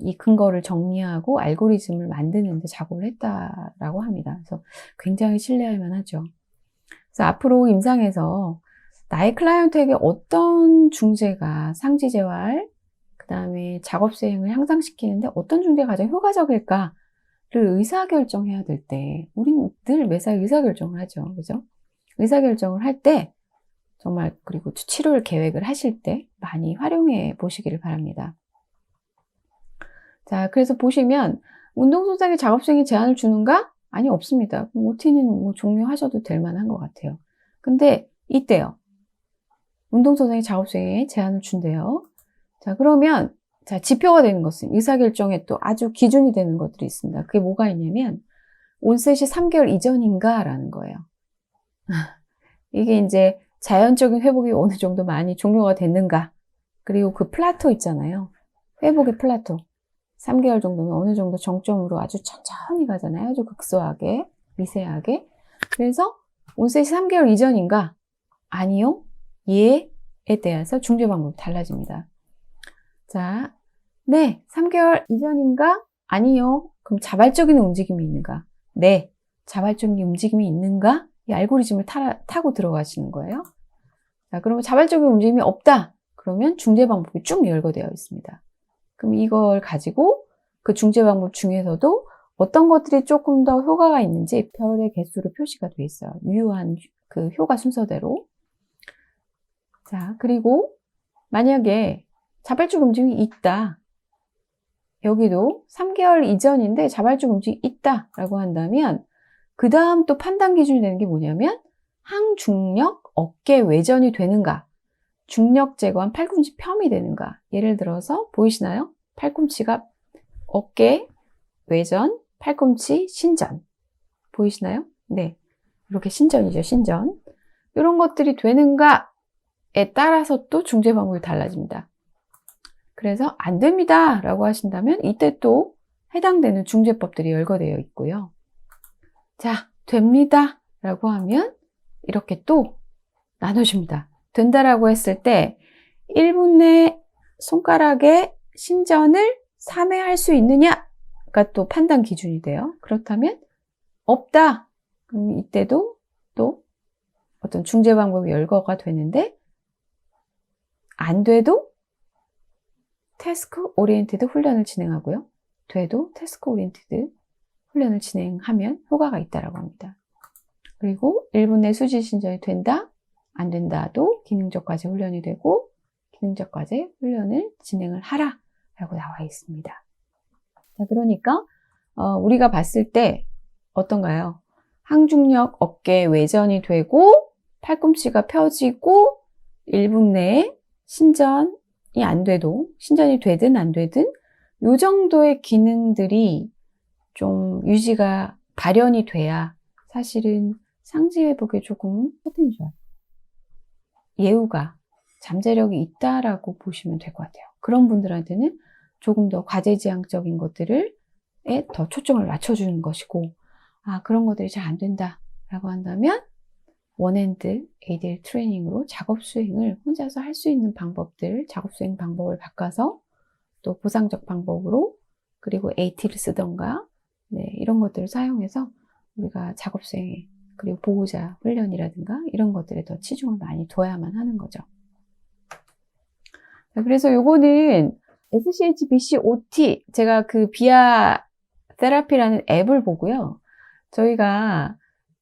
이 근거를 정리하고 알고리즘을 만드는 데 작업을 했다라고 합니다. 그래서 굉장히 신뢰할 만하죠. 그래서 앞으로 임상에서 나의 클라이언트에게 어떤 중재가 상지재활, 그 다음에 작업 수행을 향상시키는데 어떤 중재가 가장 효과적일까? 를 의사결정해야 될 때, 우린 늘 매사 의사결정을 하죠. 그죠? 의사결정을 할 때, 정말, 그리고 치료를 계획을 하실 때 많이 활용해 보시기를 바랍니다. 자, 그래서 보시면 운동선생의 작업수행에 제한을 주는가? 아니, 없습니다. OT는 뭐 종료하셔도 될 만한 것 같아요. 근데 이때요. 운동선생의 작업수행에 제한을 준대요. 자, 그러면 자, 지표가 되는 것은 의사결정에 또 아주 기준이 되는 것들이 있습니다. 그게 뭐가 있냐면 온셋이 3개월 이전인가? 라는 거예요. 이게 이제 자연적인 회복이 어느 정도 많이 종료가 됐는가? 그리고 그 플라토 있잖아요. 회복의 플라토. 3개월 정도면 어느 정도 정점으로 아주 천천히 가잖아요. 아주 극소하게, 미세하게. 그래서 온셋이 3개월 이전인가? 아니요. 예에 대해서 중재 방법이 달라집니다. 자, 네, 3개월 이전인가? 아니요. 그럼 자발적인 움직임이 있는가? 네, 자발적인 움직임이 있는가? 이 알고리즘을 타고 들어가시는 거예요. 자, 그러면 자발적인 움직임이 없다. 그러면 중재 방법이 쭉 열거되어 있습니다. 그럼 이걸 가지고 그 중재 방법 중에서도 어떤 것들이 조금 더 효과가 있는지 별의 개수로 표시가 되어 있어요. 유효한 그 효과 순서대로. 자, 그리고 만약에 자발적 움직임이 있다. 여기도 3개월 이전인데 자발적 움직임이 있다라고 한다면 그 다음 또 판단 기준이 되는 게 뭐냐면 항중력 어깨 외전이 되는가, 중력 제거한 팔꿈치 펴이 되는가. 예를 들어서 보이시나요? 팔꿈치가 어깨 외전, 팔꿈치 신전. 보이시나요? 네, 이렇게 신전이죠, 신전. 이런 것들이 되는가에 따라서 또 중재 방법이 달라집니다. 그래서 안 됩니다 라고 하신다면 이때 또 해당되는 중재법들이 열거되어 있고요. 자, 됩니다 라고 하면 이렇게 또 나눠줍니다. 된다라고 했을 때 1분 내 손가락의 신전을 3회 할 수 있느냐가 또 판단 기준이 돼요. 그렇다면 없다. 그럼 이때도 또 어떤 중재 방법이 열거가 되는데 안 돼도 태스크 오리엔티드 훈련을 진행하고요. 돼도 태스크 오리엔티드 훈련을 진행하면 효과가 있다고 합니다. 그리고 1분 내 수지 신전이 된다, 안 된다도 기능적 과제 훈련이 되고 기능적 과제 훈련을 진행을 하라 라고 나와 있습니다. 자, 그러니까 우리가 봤을 때 어떤가요? 항중력 어깨 외전이 되고 팔꿈치가 펴지고 1분 내에 신전이 안 돼도, 신전이 되든 안 되든 이 정도의 기능들이 좀 유지가 발현이 돼야 사실은 상지 회복에 조금 포텐셜, 예후가, 잠재력이 있다라고 보시면 될 것 같아요. 그런 분들한테는 조금 더 과제지향적인 것들에 더 초점을 맞춰주는 것이고, 그런 것들이 잘 안 된다라고 한다면 원핸드 ADL 트레이닝으로 작업 수행을 혼자서 할 수 있는 방법들, 작업 수행 방법을 바꿔서 또 보상적 방법으로, 그리고 AT를 쓰던가, 네, 이런 것들을 사용해서 우리가 작업 수행에, 그리고 보호자 훈련이라든가 이런 것들에 더 치중을 많이 둬야만 하는 거죠. 그래서 요거는 SCHBCOT, 제가 그 비아 테라피라는 앱을 보고요. 저희가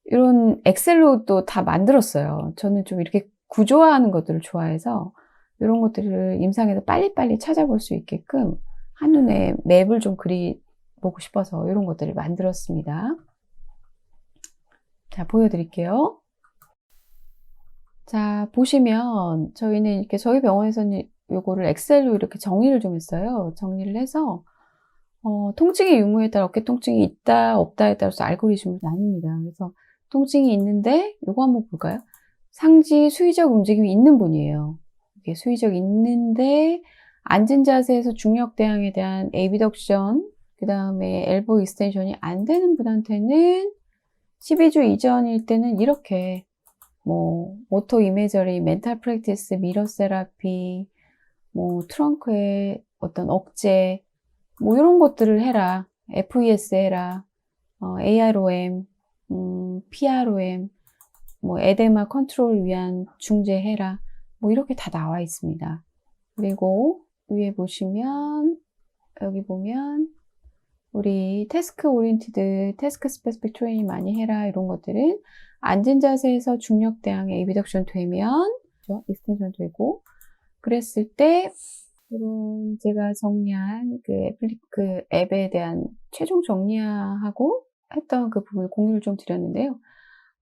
이런 엑셀로 또 다 만들었어요. 저는 좀 이렇게 구조화하는 것들을 좋아해서 이런 것들을 임상에서 빨리빨리 찾아볼 수 있게끔 한눈에 맵을 좀 그려보고 싶어서 이런 것들을 만들었습니다. 자, 보여드릴게요. 자, 보시면 저희는 이렇게 저희 병원에서는 요거를 엑셀로 이렇게 정리를 좀 했어요. 정리를 해서 통증의 유무에 따라 어깨 통증이 있다 없다에 따라서 알고리즘을 나눕니다. 그래서 통증이 있는데 요거 한번 볼까요? 상지 수위적 움직임이 있는 분이에요. 이게 수위적 있는데 앉은 자세에서 중력 대항에 대한 에비덕션, 그 다음에 엘보 익스텐션이 안 되는 분한테는 12주 이전일 때는 이렇게 뭐 모토 이메저리, 멘탈 프랙티스, 미러 세라피, 뭐 트렁크의 어떤 억제, 뭐 이런 것들을 해라. FES 해라. AROM, PROM, 뭐 에데마 컨트롤 위한 중재해라. 뭐 이렇게 다 나와 있습니다. 그리고 위에 보시면, 여기 보면 우리 태스크 오리엔티드, 태스크 스페시픽 트레이닝 많이 해라. 이런 것들은 앉은 자세에서 중력 대항에 에비덕션 되면 익스텐션 되고, 그랬을 때 그런 제가 정리한 그 앱에 대한 최종 정리하고 했던 그 부분을 공유를 좀 드렸는데요.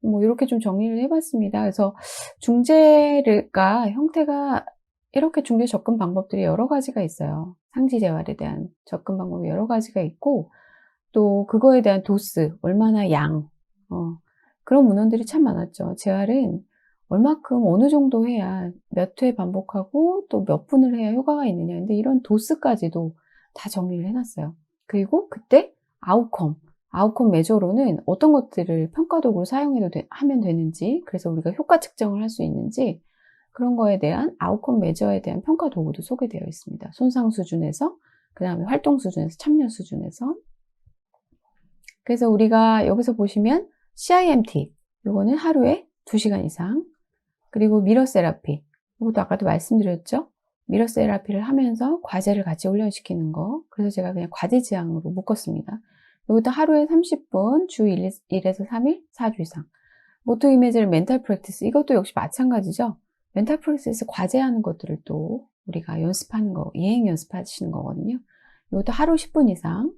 뭐 이렇게 좀 정리를 해 봤습니다. 그래서 중재가 형태가 이렇게 중재 접근 방법들이 여러 가지가 있어요. 상지 재활에 대한 접근 방법이 여러 가지가 있고, 또 그거에 대한 도수, 얼마나 그런 문헌들이 참 많았죠. 재활은 얼마큼 어느 정도 해야 몇 회 반복하고 또 몇 분을 해야 효과가 있느냐. 근데 이런 도수까지도 다 정리를 해 놨어요. 그리고 그때 아웃컴 메저로는 어떤 것들을 평가 도구로 하면 되는지, 그래서 우리가 효과 측정을 할 수 있는지, 그런 거에 대한 아웃컴 메저에 대한 평가 도구도 소개되어 있습니다. 손상 수준에서, 그다음에 활동 수준에서, 참여 수준에서. 그래서 우리가 여기서 보시면 CIMT, 요거는 하루에 2시간 이상, 그리고 미러 세라피, 이것도 아까도 말씀드렸죠. 미러 세라피를 하면서 과제를 같이 훈련시키는 거. 그래서 제가 그냥 과제 지향으로 묶었습니다. 이것도 하루에 30분, 주 1에서 3일, 4주 이상. 모토 이미지를 멘탈 프랙티스, 이것도 역시 마찬가지죠. 멘탈 프랙티스 과제하는 것들을 또 우리가 연습하는 거, 이행 연습하시는 거거든요. 이것도 하루 10분 이상.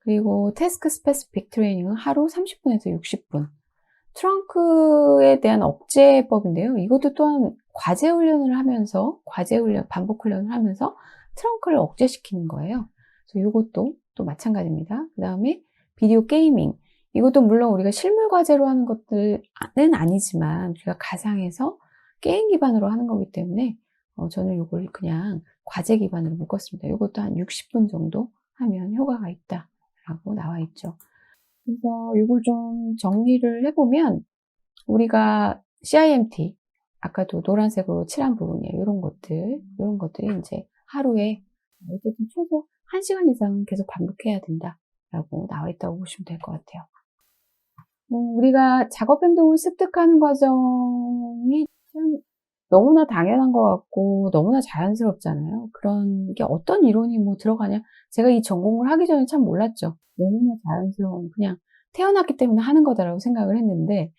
그리고 태스크 스페시픽 트레이닝은 하루 30분에서 60분. 트렁크에 대한 억제법인데요. 이것도 또한 과제 훈련을 하면서, 반복 훈련을 하면서 트렁크를 억제시키는 거예요. 그래서 이것도 또 마찬가지입니다. 그 다음에 비디오 게이밍. 이것도 물론 우리가 실물 과제로 하는 것들은 아니지만, 우리가 가상에서 게임 기반으로 하는 거기 때문에, 저는 이걸 그냥 과제 기반으로 묶었습니다. 이것도 한 60분 정도 하면 효과가 있다라고 나와 있죠. 그래서 이걸 좀 정리를 해보면, 우리가 CIMT, 아까도 노란색으로 칠한 부분이에요. 이런 것들이 이제 하루에 어쨌든 최소 1시간 이상은 계속 반복해야 된다라고 나와 있다고 보시면 될 것 같아요. 우리가 작업 행동을 습득하는 과정이 참 너무나 당연한 것 같고 너무나 자연스럽잖아요. 그런 게 어떤 이론이 들어가냐. 제가 이 전공을 하기 전에 참 몰랐죠. 너무나 자연스러운, 그냥 태어났기 때문에 하는 거다라고 생각을 했는데,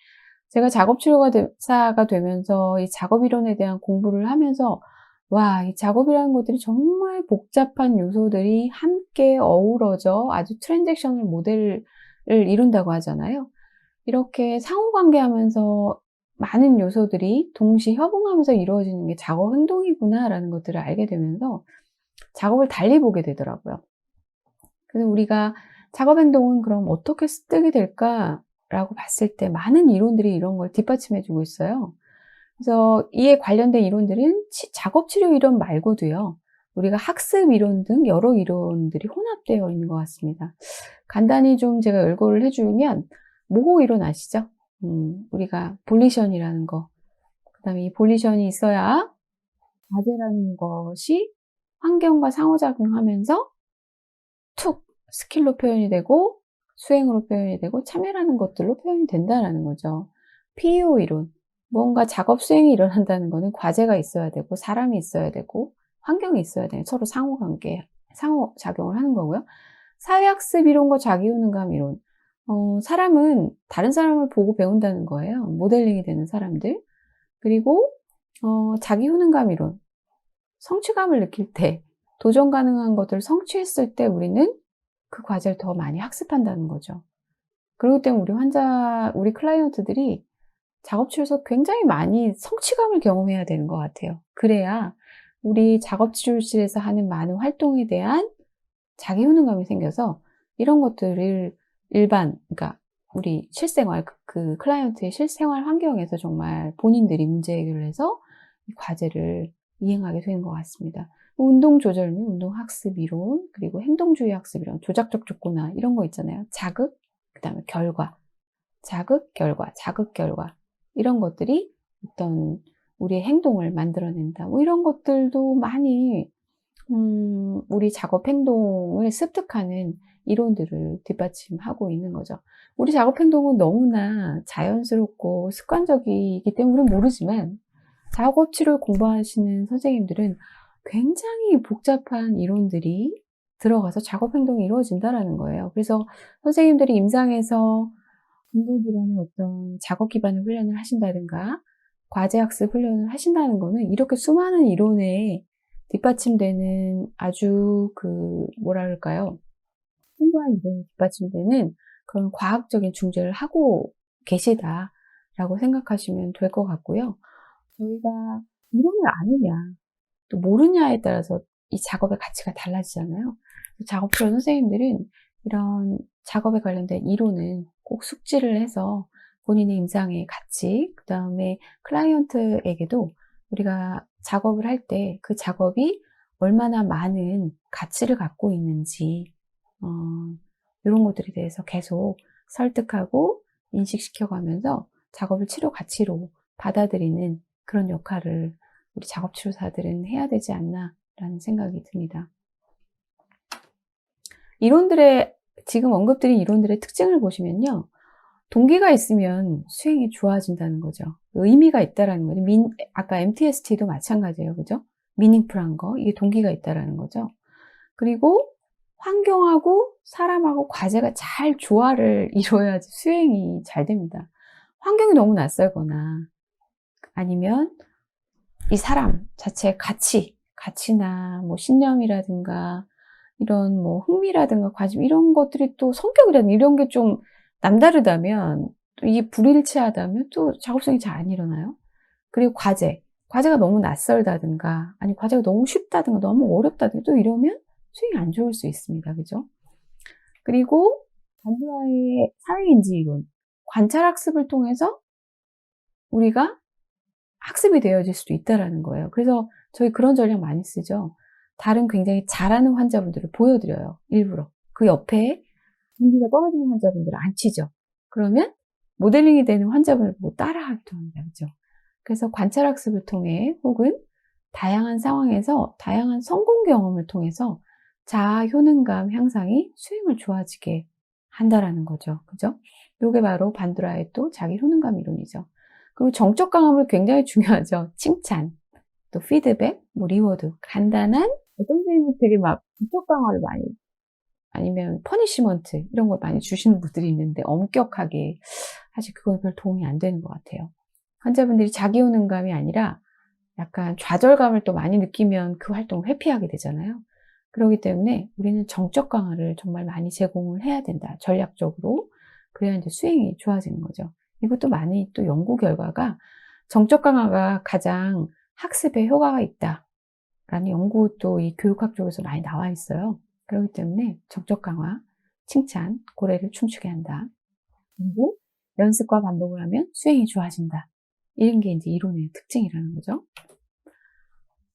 제가 작업치료사가 되면서 이 작업 이론에 대한 공부를 하면서, 와, 이 작업이라는 것들이 정말 복잡한 요소들이 함께 어우러져 아주 트랜잭셔널 모델을 이룬다고 하잖아요. 이렇게 상호관계하면서 많은 요소들이 동시 협응하면서 이루어지는 게 작업 행동이구나라는 것들을 알게 되면서 작업을 달리 보게 되더라고요. 그래서 우리가 작업 행동은 그럼 어떻게 습득이 될까라고 봤을 때 많은 이론들이 이런 걸 뒷받침해 주고 있어요. 그래서 이에 관련된 이론들은 작업 치료 이론 말고도요, 우리가 학습 이론 등 여러 이론들이 혼합되어 있는 것 같습니다. 간단히 좀 제가 열거를 해주면, 모호 이론 아시죠? 우리가 볼리션이라는 거, 그 다음에 이 볼리션이 있어야 과제라는 것이 환경과 상호작용하면서 툭 스킬로 표현이 되고 수행으로 표현이 되고 참여라는 것들로 표현이 된다는 거죠. PEO 이론, 뭔가 작업 수행이 일어난다는 것은 과제가 있어야 되고 사람이 있어야 되고 환경이 있어야 되는, 서로 상호작용을 하는 거고요. 사회학습 이론과 자기효능감 이론, 사람은 다른 사람을 보고 배운다는 거예요. 모델링이 되는 사람들. 그리고 자기효능감 이론, 성취감을 느낄 때, 도전 가능한 것들을 성취했을 때 우리는 그 과제를 더 많이 학습한다는 거죠. 그렇기 때문에 우리 클라이언트들이 작업치료에서 굉장히 많이 성취감을 경험해야 되는 것 같아요. 그래야 우리 작업치료실에서 하는 많은 활동에 대한 자기 효능감이 생겨서 이런 것들을 그러니까 우리 실생활, 그 클라이언트의 실생활 환경에서 정말 본인들이 문제 해결을 해서 이 과제를 이행하게 되는 것 같습니다. 운동 조절 및 운동 학습 이론, 그리고 행동주의 학습 이론, 조작적 조건화 이런 거 있잖아요. 자극, 그 다음에 결과, 자극, 결과 이런 것들이 어떤 우리의 행동을 만들어낸다. 이런 것들도 많이 우리 작업 행동을 습득하는 이론들을 뒷받침하고 있는 거죠. 우리 작업 행동은 너무나 자연스럽고 습관적이기 때문에 모르지만, 작업 치료를 공부하시는 선생님들은 굉장히 복잡한 이론들이 들어가서 작업 행동이 이루어진다라는 거예요. 그래서 선생님들이 임상에서 근거 기반의 어떤 작업 기반의 훈련을 하신다든가 과제 학습 훈련을 하신다는 거는 이렇게 수많은 이론의 뒷받침되는 아주 뭐라 그럴까요? 풍부한 이론이 뒷받침되는 그런 과학적인 중재를 하고 계시다라고 생각하시면 될 것 같고요. 저희가 이론을 아느냐, 또 모르냐에 따라서 이 작업의 가치가 달라지잖아요. 작업실험 선생님들은 이런 작업에 관련된 이론은 꼭 숙지를 해서 본인의 임상의 가치, 그 다음에 클라이언트에게도 우리가 작업을 할 때 그 작업이 얼마나 많은 가치를 갖고 있는지 이런 것들에 대해서 계속 설득하고 인식시켜가면서 작업을 치료 가치로 받아들이는 그런 역할을 우리 작업치료사들은 해야 되지 않나라는 생각이 듭니다. 지금 언급드린 이론들의 특징을 보시면요. 동기가 있으면 수행이 좋아진다는 거죠. 의미가 있다라는 거죠. 아까 MTST도 마찬가지예요. 그죠? 미닝풀한 거. 이게 동기가 있다라는 거죠. 그리고 환경하고 사람하고 과제가 잘 조화를 이루어야지 수행이 잘 됩니다. 환경이 너무 낯설거나 아니면 이 사람 자체의 가치나 뭐 신념이라든가 이런 뭐 흥미라든가 관심 이런 것들이 또 성격이라든가 이런 게 좀 남다르다면 또 이게 불일치하다면 또 작업성이 잘 안 일어나요. 그리고 과제가 너무 낯설다든가 아니 과제가 너무 쉽다든가 너무 어렵다든가 또 이러면 수행이 안 좋을 수 있습니다. 그죠? 그리고 반도하의 사회인지 이론, 관찰학습을 통해서 우리가 학습이 되어질 수도 있다라는 거예요. 그래서 저희 그런 전략 많이 쓰죠. 다른 굉장히 잘하는 환자분들을 보여드려요. 일부러. 그 옆에 동기가 떨어지는 환자분들을 안 치죠. 그러면 모델링이 되는 환자분을 보고 따라하기도 합니다. 그죠? 그래서 관찰학습을 통해 혹은 다양한 상황에서 다양한 성공 경험을 통해서 자아 효능감 향상이 수행을 좋아지게 한다라는 거죠. 그죠? 이게 바로 반도라의 또 자기 효능감 이론이죠. 그리고 정적 강함을 굉장히 중요하죠. 칭찬, 또 피드백, 뭐 리워드. 간단한 어떤 선생님은 되게 막 정적 강화를 많이 아니면 퍼니시먼트 이런 걸 많이 주시는 분들이 있는데 엄격하게 사실 그건 별 도움이 안 되는 것 같아요. 환자분들이 자기 효능감이 아니라 약간 좌절감을 또 많이 느끼면 그 활동을 회피하게 되잖아요. 그렇기 때문에 우리는 정적 강화를 정말 많이 제공을 해야 된다. 전략적으로. 그래야 이제 수행이 좋아지는 거죠. 이것도 많이 또 연구 결과가 정적 강화가 가장 학습에 효과가 있다라는 연구도 이 교육학 쪽에서 많이 나와 있어요. 그렇기 때문에 정적 강화, 칭찬, 고래를 춤추게 한다. 그리고 연습과 반복을 하면 수행이 좋아진다. 이런 게 이제 이론의 특징이라는 거죠.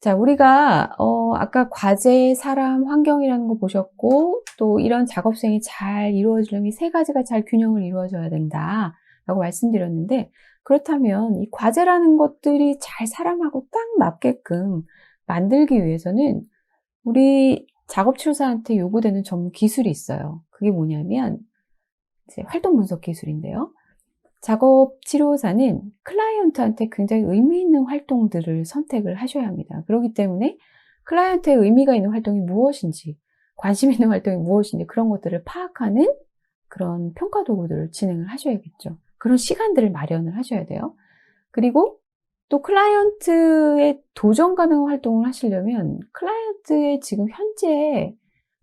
자, 우리가 아까 과제, 사람, 환경이라는 거 보셨고 또 이런 작업 수행이 잘 이루어지려면 이 세 가지가 잘 균형을 이루어져야 된다라고 말씀드렸는데 그렇다면 이 과제라는 것들이 잘 사람하고 딱 맞게끔 만들기 위해서는 우리 작업치료사한테 요구되는 전문 기술이 있어요. 그게 뭐냐면 이제 활동 분석 기술인데요. 작업치료사는 클라이언트한테 굉장히 의미 있는 활동들을 선택을 하셔야 합니다. 그렇기 때문에 클라이언트의 의미가 있는 활동이 무엇인지, 관심 있는 활동이 무엇인지 그런 것들을 파악하는 그런 평가 도구들을 진행을 하셔야겠죠. 그런 시간들을 마련을 하셔야 돼요. 그리고 또 클라이언트의 도전 가능한 활동을 하시려면 클라이언트의 지금 현재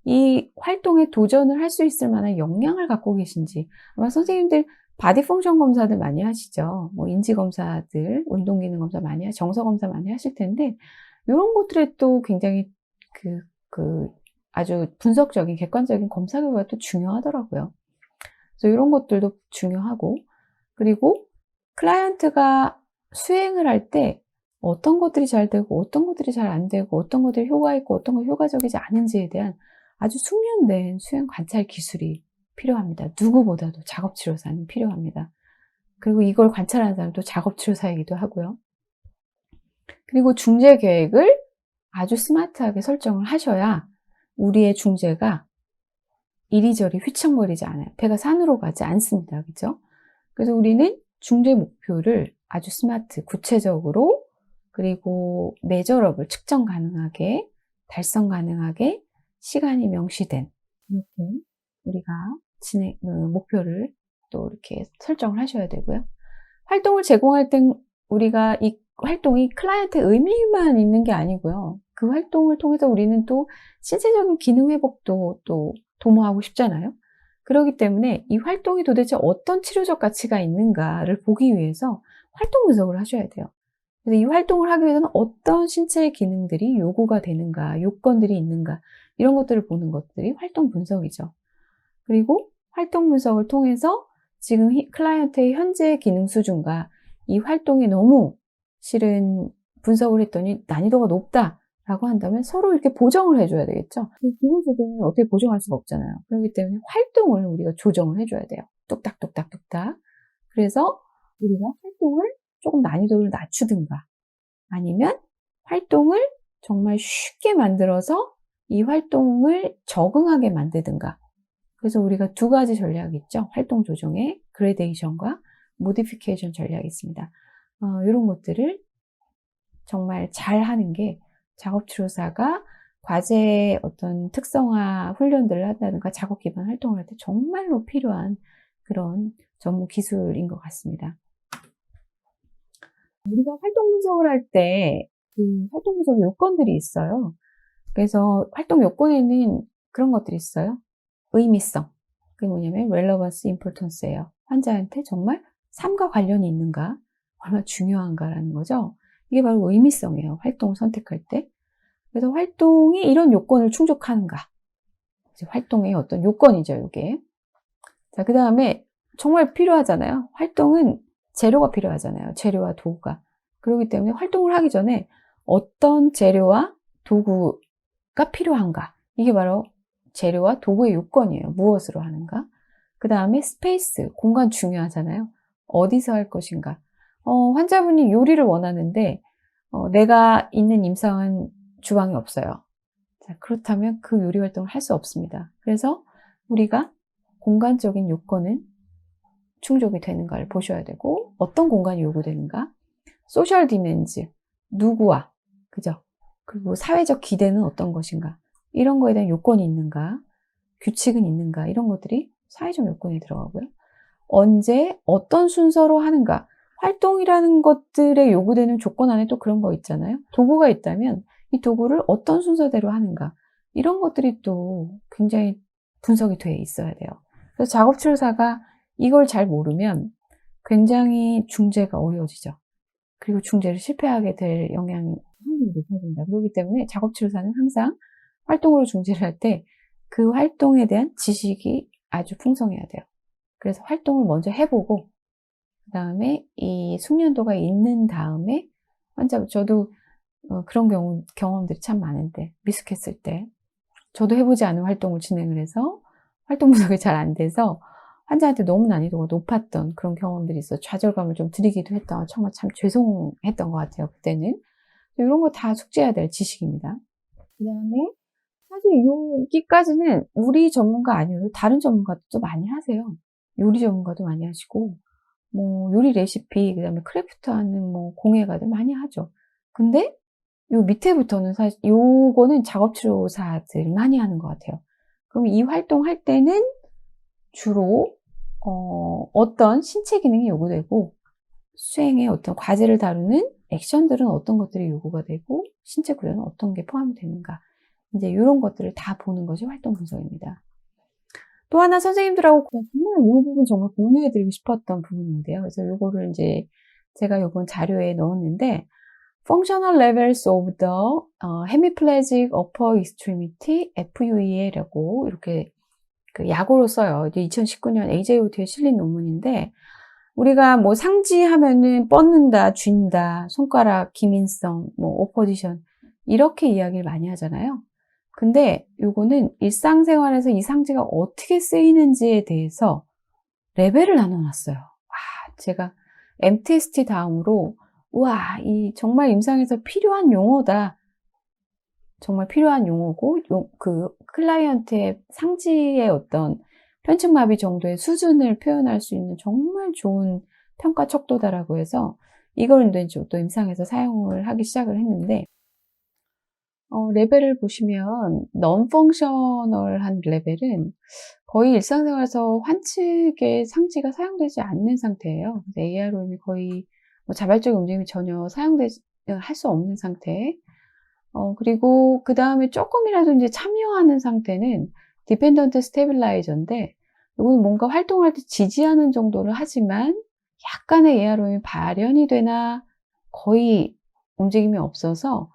이 활동에 도전을 할 수 있을 만한 역량을 갖고 계신지 아마 선생님들 바디 펑션 검사들 많이 하시죠. 뭐 인지 검사들, 운동 기능 검사 많이 정서 검사 많이 하실 텐데 이런 것들에 또 굉장히 아주 분석적인 객관적인 검사 결과가 또 중요하더라고요. 그래서 이런 것들도 중요하고 그리고 클라이언트가 수행을 할 때 어떤 것들이 잘 되고 어떤 것들이 잘 안 되고 어떤 것들이 효과 있고 어떤 것이 효과적이지 않은지에 대한 아주 숙련된 수행 관찰 기술이 필요합니다. 누구보다도 작업치료사는 필요합니다. 그리고 이걸 관찰하는 사람도 작업치료사이기도 하고요. 그리고 중재 계획을 아주 스마트하게 설정을 하셔야 우리의 중재가 이리저리 휘청거리지 않아요. 배가 산으로 가지 않습니다. 그죠? 그래서 우리는 중재 목표를 아주 스마트, 구체적으로 그리고 매저러블, 측정 가능하게, 달성 가능하게 시간이 명시된 이렇게 우리가 목표를 또 이렇게 설정을 하셔야 되고요. 활동을 제공할 땐 우리가 이 활동이 클라이언트의 의미만 있는 게 아니고요. 그 활동을 통해서 우리는 또 신체적인 기능 회복도 또 도모하고 싶잖아요. 그렇기 때문에 이 활동이 도대체 어떤 치료적 가치가 있는가를 보기 위해서 활동 분석을 하셔야 돼요. 그래서 이 활동을 하기 위해서는 어떤 신체의 기능들이 요구가 되는가, 요건들이 있는가, 이런 것들을 보는 것들이 활동 분석이죠. 그리고 활동 분석을 통해서 지금 클라이언트의 현재 기능 수준과 이 활동이 너무 실은 분석을 했더니 난이도가 높다라고 한다면 서로 이렇게 보정을 해줘야 되겠죠. 이 기능 수준은 어떻게 보정할 수가 없잖아요. 그렇기 때문에 활동을 우리가 조정을 해줘야 돼요. 뚝딱뚝딱뚝딱. 그래서 우리가 활동을 조금 난이도를 낮추든가 아니면 활동을 정말 쉽게 만들어서 이 활동을 적응하게 만들든가. 그래서 우리가 두 가지 전략이 있죠. 활동 조정의 그레데이션과 모디피케이션 전략이 있습니다. 이런 것들을 정말 잘 하는 게 작업치료사가 과제의 어떤 특성화 훈련들을 한다든가 작업 기반 활동을 할 때 정말로 필요한 그런 전문 기술인 것 같습니다. 우리가 활동 분석을 할 때 그 활동 분석 요건들이 있어요. 그래서 활동 요건에는 그런 것들이 있어요. 의미성. 그게 뭐냐면 relevance, importance예요. 환자한테 정말 삶과 관련이 있는가, 얼마나 중요한가라는 거죠. 이게 바로 의미성이에요. 활동을 선택할 때. 그래서 활동이 이런 요건을 충족하는가. 이제 활동의 어떤 요건이죠, 이게. 자, 그 다음에 정말 필요하잖아요. 활동은 재료가 필요하잖아요. 재료와 도구가. 그렇기 때문에 활동을 하기 전에 어떤 재료와 도구가 필요한가. 이게 바로 재료와 도구의 요건이에요. 무엇으로 하는가. 그 다음에 스페이스, 공간 중요하잖아요. 어디서 할 것인가. 환자분이 요리를 원하는데 내가 있는 임상은 주방이 없어요. 자, 그렇다면 그 요리 활동을 할 수 없습니다. 그래서 우리가 공간적인 요건은 충족이 되는가를 보셔야 되고 어떤 공간이 요구되는가. 소셜 디맨즈, 누구와, 그죠? 그리고 사회적 기대는 어떤 것인가. 이런 거에 대한 요건이 있는가, 규칙은 있는가, 이런 것들이 사회적 요건에 들어가고요. 언제, 어떤 순서로 하는가. 활동이라는 것들에 요구되는 조건 안에 또 그런 거 있잖아요. 도구가 있다면 이 도구를 어떤 순서대로 하는가. 이런 것들이 또 굉장히 분석이 돼 있어야 돼요. 그래서 작업치료사가 이걸 잘 모르면 굉장히 중재가 어려워지죠. 그리고 중재를 실패하게 될 확률이 높아진다. 그렇기 때문에 작업치료사는 항상 활동으로 중재를 할 때 그 활동에 대한 지식이 아주 풍성해야 돼요. 그래서 활동을 먼저 해보고 그 다음에 이 숙련도가 있는 다음에 저도 그런 경험들이 참 많은데 미숙했을 때 저도 해보지 않은 활동을 진행을 해서 활동 분석이 잘 안 돼서 환자한테 너무 난이도가 높았던 그런 경험들이 있어서 좌절감을 좀 드리기도 했던, 정말 참 죄송했던 것 같아요, 그때는. 이런 거 다 숙지해야 될 지식입니다. 그 다음에 사실 여기까지는 우리 전문가 아니어도 다른 전문가도 많이 하세요. 요리 전문가도 많이 하시고, 뭐 요리 레시피, 그 다음에 크래프트 하는 뭐 공예가들 많이 하죠. 근데 요 밑에부터는 사실 요거는 작업치료사들 많이 하는 것 같아요. 그럼 이 활동할 때는 주로 어떤 신체 기능이 요구되고 수행의 어떤 과제를 다루는 액션들은 어떤 것들이 요구가 되고 신체 구조는 어떤 게 포함이 되는가. 이제 이런 것들을 다 보는 것이 활동 분석입니다. 또 하나 선생님들하고 정말 이 부분 정말 공유해드리고 싶었던 부분인데요. 그래서 요거를 이제 제가 요번 자료에 넣었는데 Functional Levels of the Hemiplegic Upper Extremity FUE라고 이렇게 그 약어로 써요. 2019년 AJOT에 실린 논문인데 우리가 뭐 상지하면은 뻗는다, 쥔다, 손가락 기민성, 뭐 오포지션 이렇게 이야기를 많이 하잖아요. 근데 요거는 일상생활에서 이 상지가 어떻게 쓰이는지에 대해서 레벨을 나눠놨어요. 와, 제가 MTST 다음으로 와, 이 정말 임상에서 필요한 용어다. 정말 필요한 용어고 그 클라이언트의 상지의 어떤 편측마비 정도의 수준을 표현할 수 있는 정말 좋은 평가 척도다라고 해서 이걸 이제 또 임상에서 사용을 하기 시작을 했는데 레벨을 보시면 non-functional한 레벨은 거의 일상생활에서 환측의 상지가 사용되지 않는 상태예요. AROM이 거의 뭐 자발적인 움직임이 전혀 할 수 없는 상태. 그리고 그 다음에 조금이라도 이제 참여하는 상태는 디펜던트 스테빌라이저인데, 이거는 뭔가 활동할 때 지지하는 정도를 하지만 약간의 예하로움이 발현이 되나 거의 움직임이 없어서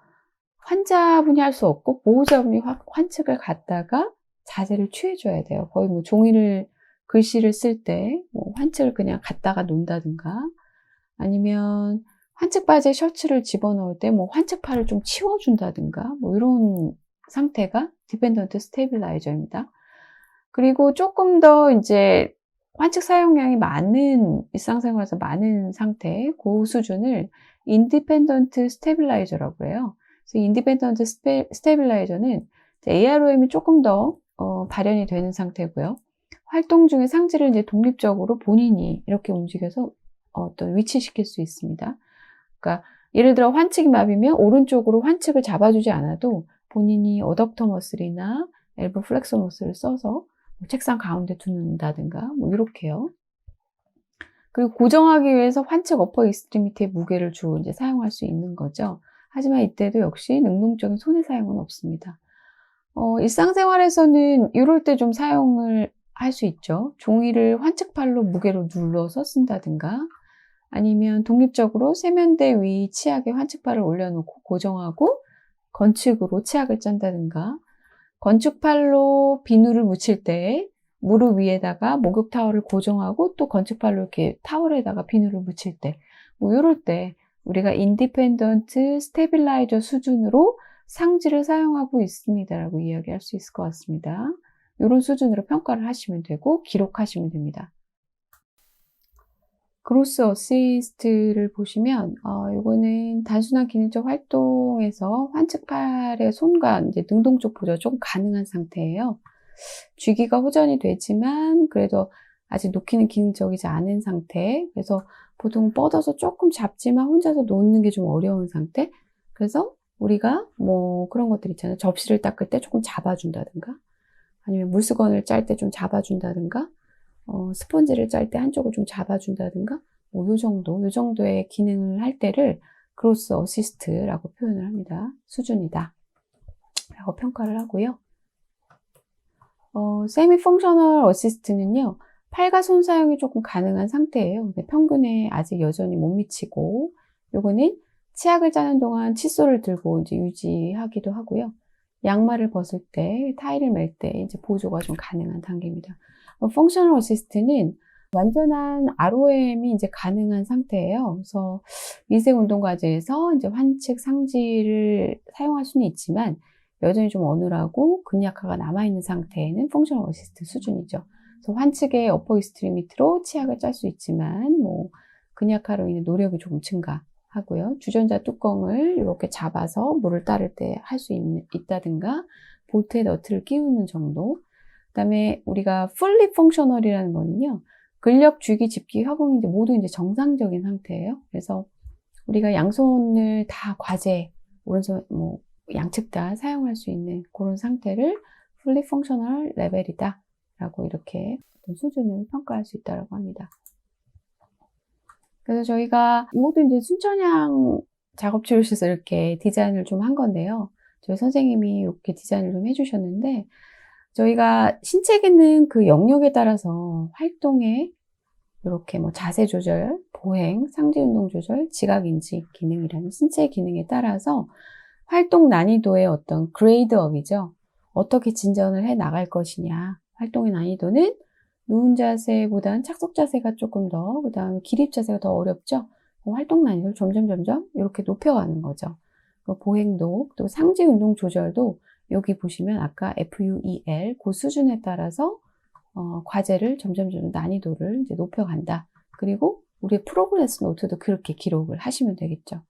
환자분이 할 수 없고 보호자분이 환측을 갖다가 자세를 취해줘야 돼요. 거의 뭐 종이를 글씨를 쓸 때 뭐 환측을 그냥 갖다가 놓는다든가, 아니면 환측 바지에 셔츠를 집어넣을 때 뭐 환측팔을 좀 치워준다든가, 뭐 이런 상태가 디펜던트 스테빌라이저입니다. 그리고 조금 더 이제 환측 사용량이 많은, 일상생활에서 많은 상태, 그 수준을 인디펜던트 스테빌라이저라고 해요. 그래서 인디펜던트 스테빌라이저는 AROM이 조금 더 발현이 되는 상태고요. 활동 중에 상지를 이제 독립적으로 본인이 이렇게 움직여서 어떤 위치시킬 수 있습니다. 그러니까 예를 들어 환측이 마비면 오른쪽으로 환측을 잡아주지 않아도 본인이 어덕터 머슬이나 엘보 플렉서 머슬을 써서 책상 가운데 두는다든가 뭐 이렇게요. 그리고 고정하기 위해서 환측 어퍼 익스트리미티의 무게를 주로 이제 사용할 수 있는 거죠. 하지만 이때도 역시 능동적인 손의 사용은 없습니다. 일상생활에서는 이럴 때 좀 사용을 할 수 있죠. 종이를 환측팔로 무게로 눌러서 쓴다든가, 아니면 독립적으로 세면대 위 치약에 환측팔을 올려놓고 고정하고 건축으로 치약을 짠다든가, 건축팔로 비누를 묻힐 때 무릎 위에다가 목욕 타월을 고정하고 또 건축팔로 이렇게 타월에다가 비누를 묻힐 때, 뭐 이럴 때 우리가 인디펜던트 스테빌라이저 수준으로 상지를 사용하고 있습니다라고 이야기할 수 있을 것 같습니다. 이런 수준으로 평가를 하시면 되고 기록하시면 됩니다. 그로스 어시스트를 보시면 이거는 단순한 기능적 활동에서 환측팔의 손과 이제 능동적 보조가 좀 가능한 상태예요. 쥐기가 호전이 되지만 그래도 아직 놓기는 기능적이지 않은 상태. 그래서 보통 뻗어서 조금 잡지만 혼자서 놓는 게 좀 어려운 상태. 그래서 우리가 뭐 그런 것들 있잖아요. 접시를 닦을 때 조금 잡아준다든가, 아니면 물수건을 짤 때 좀 잡아준다든가, 스펀지를 짤 때 한쪽을 좀 잡아준다든가, 뭐 요 정도의 기능을 할 때를 크로스 어시스트라고 표현을 합니다. 수준이다 라고 평가를 하고요. 세미 펑셔널 어시스트는요, 팔과 손 사용이 조금 가능한 상태예요. 근데 평균에 아직 여전히 못 미치고, 요거는 치약을 짜는 동안 칫솔을 들고 이제 유지하기도 하고요. 양말을 벗을 때, 타일을 맬 때 이제 보조가 좀 가능한 단계입니다. 펑셔널 어시스트는 완전한 ROM이 이제 가능한 상태예요. 그래서 미생 운동 과제에서 이제 환측 상지를 사용할 수는 있지만 여전히 좀 어눌하고 근약화가 남아있는 상태에는 펑셔널 어시스트 수준이죠. 그래서 환측의 어퍼 익스트리미티로 치약을 짤 수 있지만 뭐 근약화로 인해 노력이 조금 증가하고요. 주전자 뚜껑을 이렇게 잡아서 물을 따를 때 할 수 있다든가, 볼트에 너트를 끼우는 정도. 그 다음에 우리가 fully functional이라는 거는요, 근력, 주기, 집기, 협응이 이제 모두 이제 정상적인 상태예요. 그래서 우리가 양손을 다 과제, 오른손, 뭐, 양측 다 사용할 수 있는 그런 상태를 fully functional 레벨이다 라고 이렇게 수준을 평가할 수 있다고 합니다. 그래서 저희가 이것도 이제 순천향 작업치료실에서 이렇게 디자인을 좀 한 건데요. 저희 선생님이 이렇게 디자인을 좀 해주셨는데, 저희가 신체 기능 그 영역에 따라서 활동에 이렇게 뭐 자세 조절, 보행, 상지 운동 조절, 지각 인지 기능이라는 신체 기능에 따라서 활동 난이도의 어떤 그레이드업이죠. 어떻게 진전을 해 나갈 것이냐. 활동의 난이도는 누운 자세보다는 착석 자세가 조금 더, 그 다음에 기립 자세가 더 어렵죠. 활동 난이도를 점점 이렇게 높여가는 거죠. 보행도, 또 상지 운동 조절도 여기 보시면 아까 FUEL 그 수준에 따라서 과제를 점점 난이도를 이제 높여간다. 그리고 우리의 프로그레스 노트도 그렇게 기록을 하시면 되겠죠.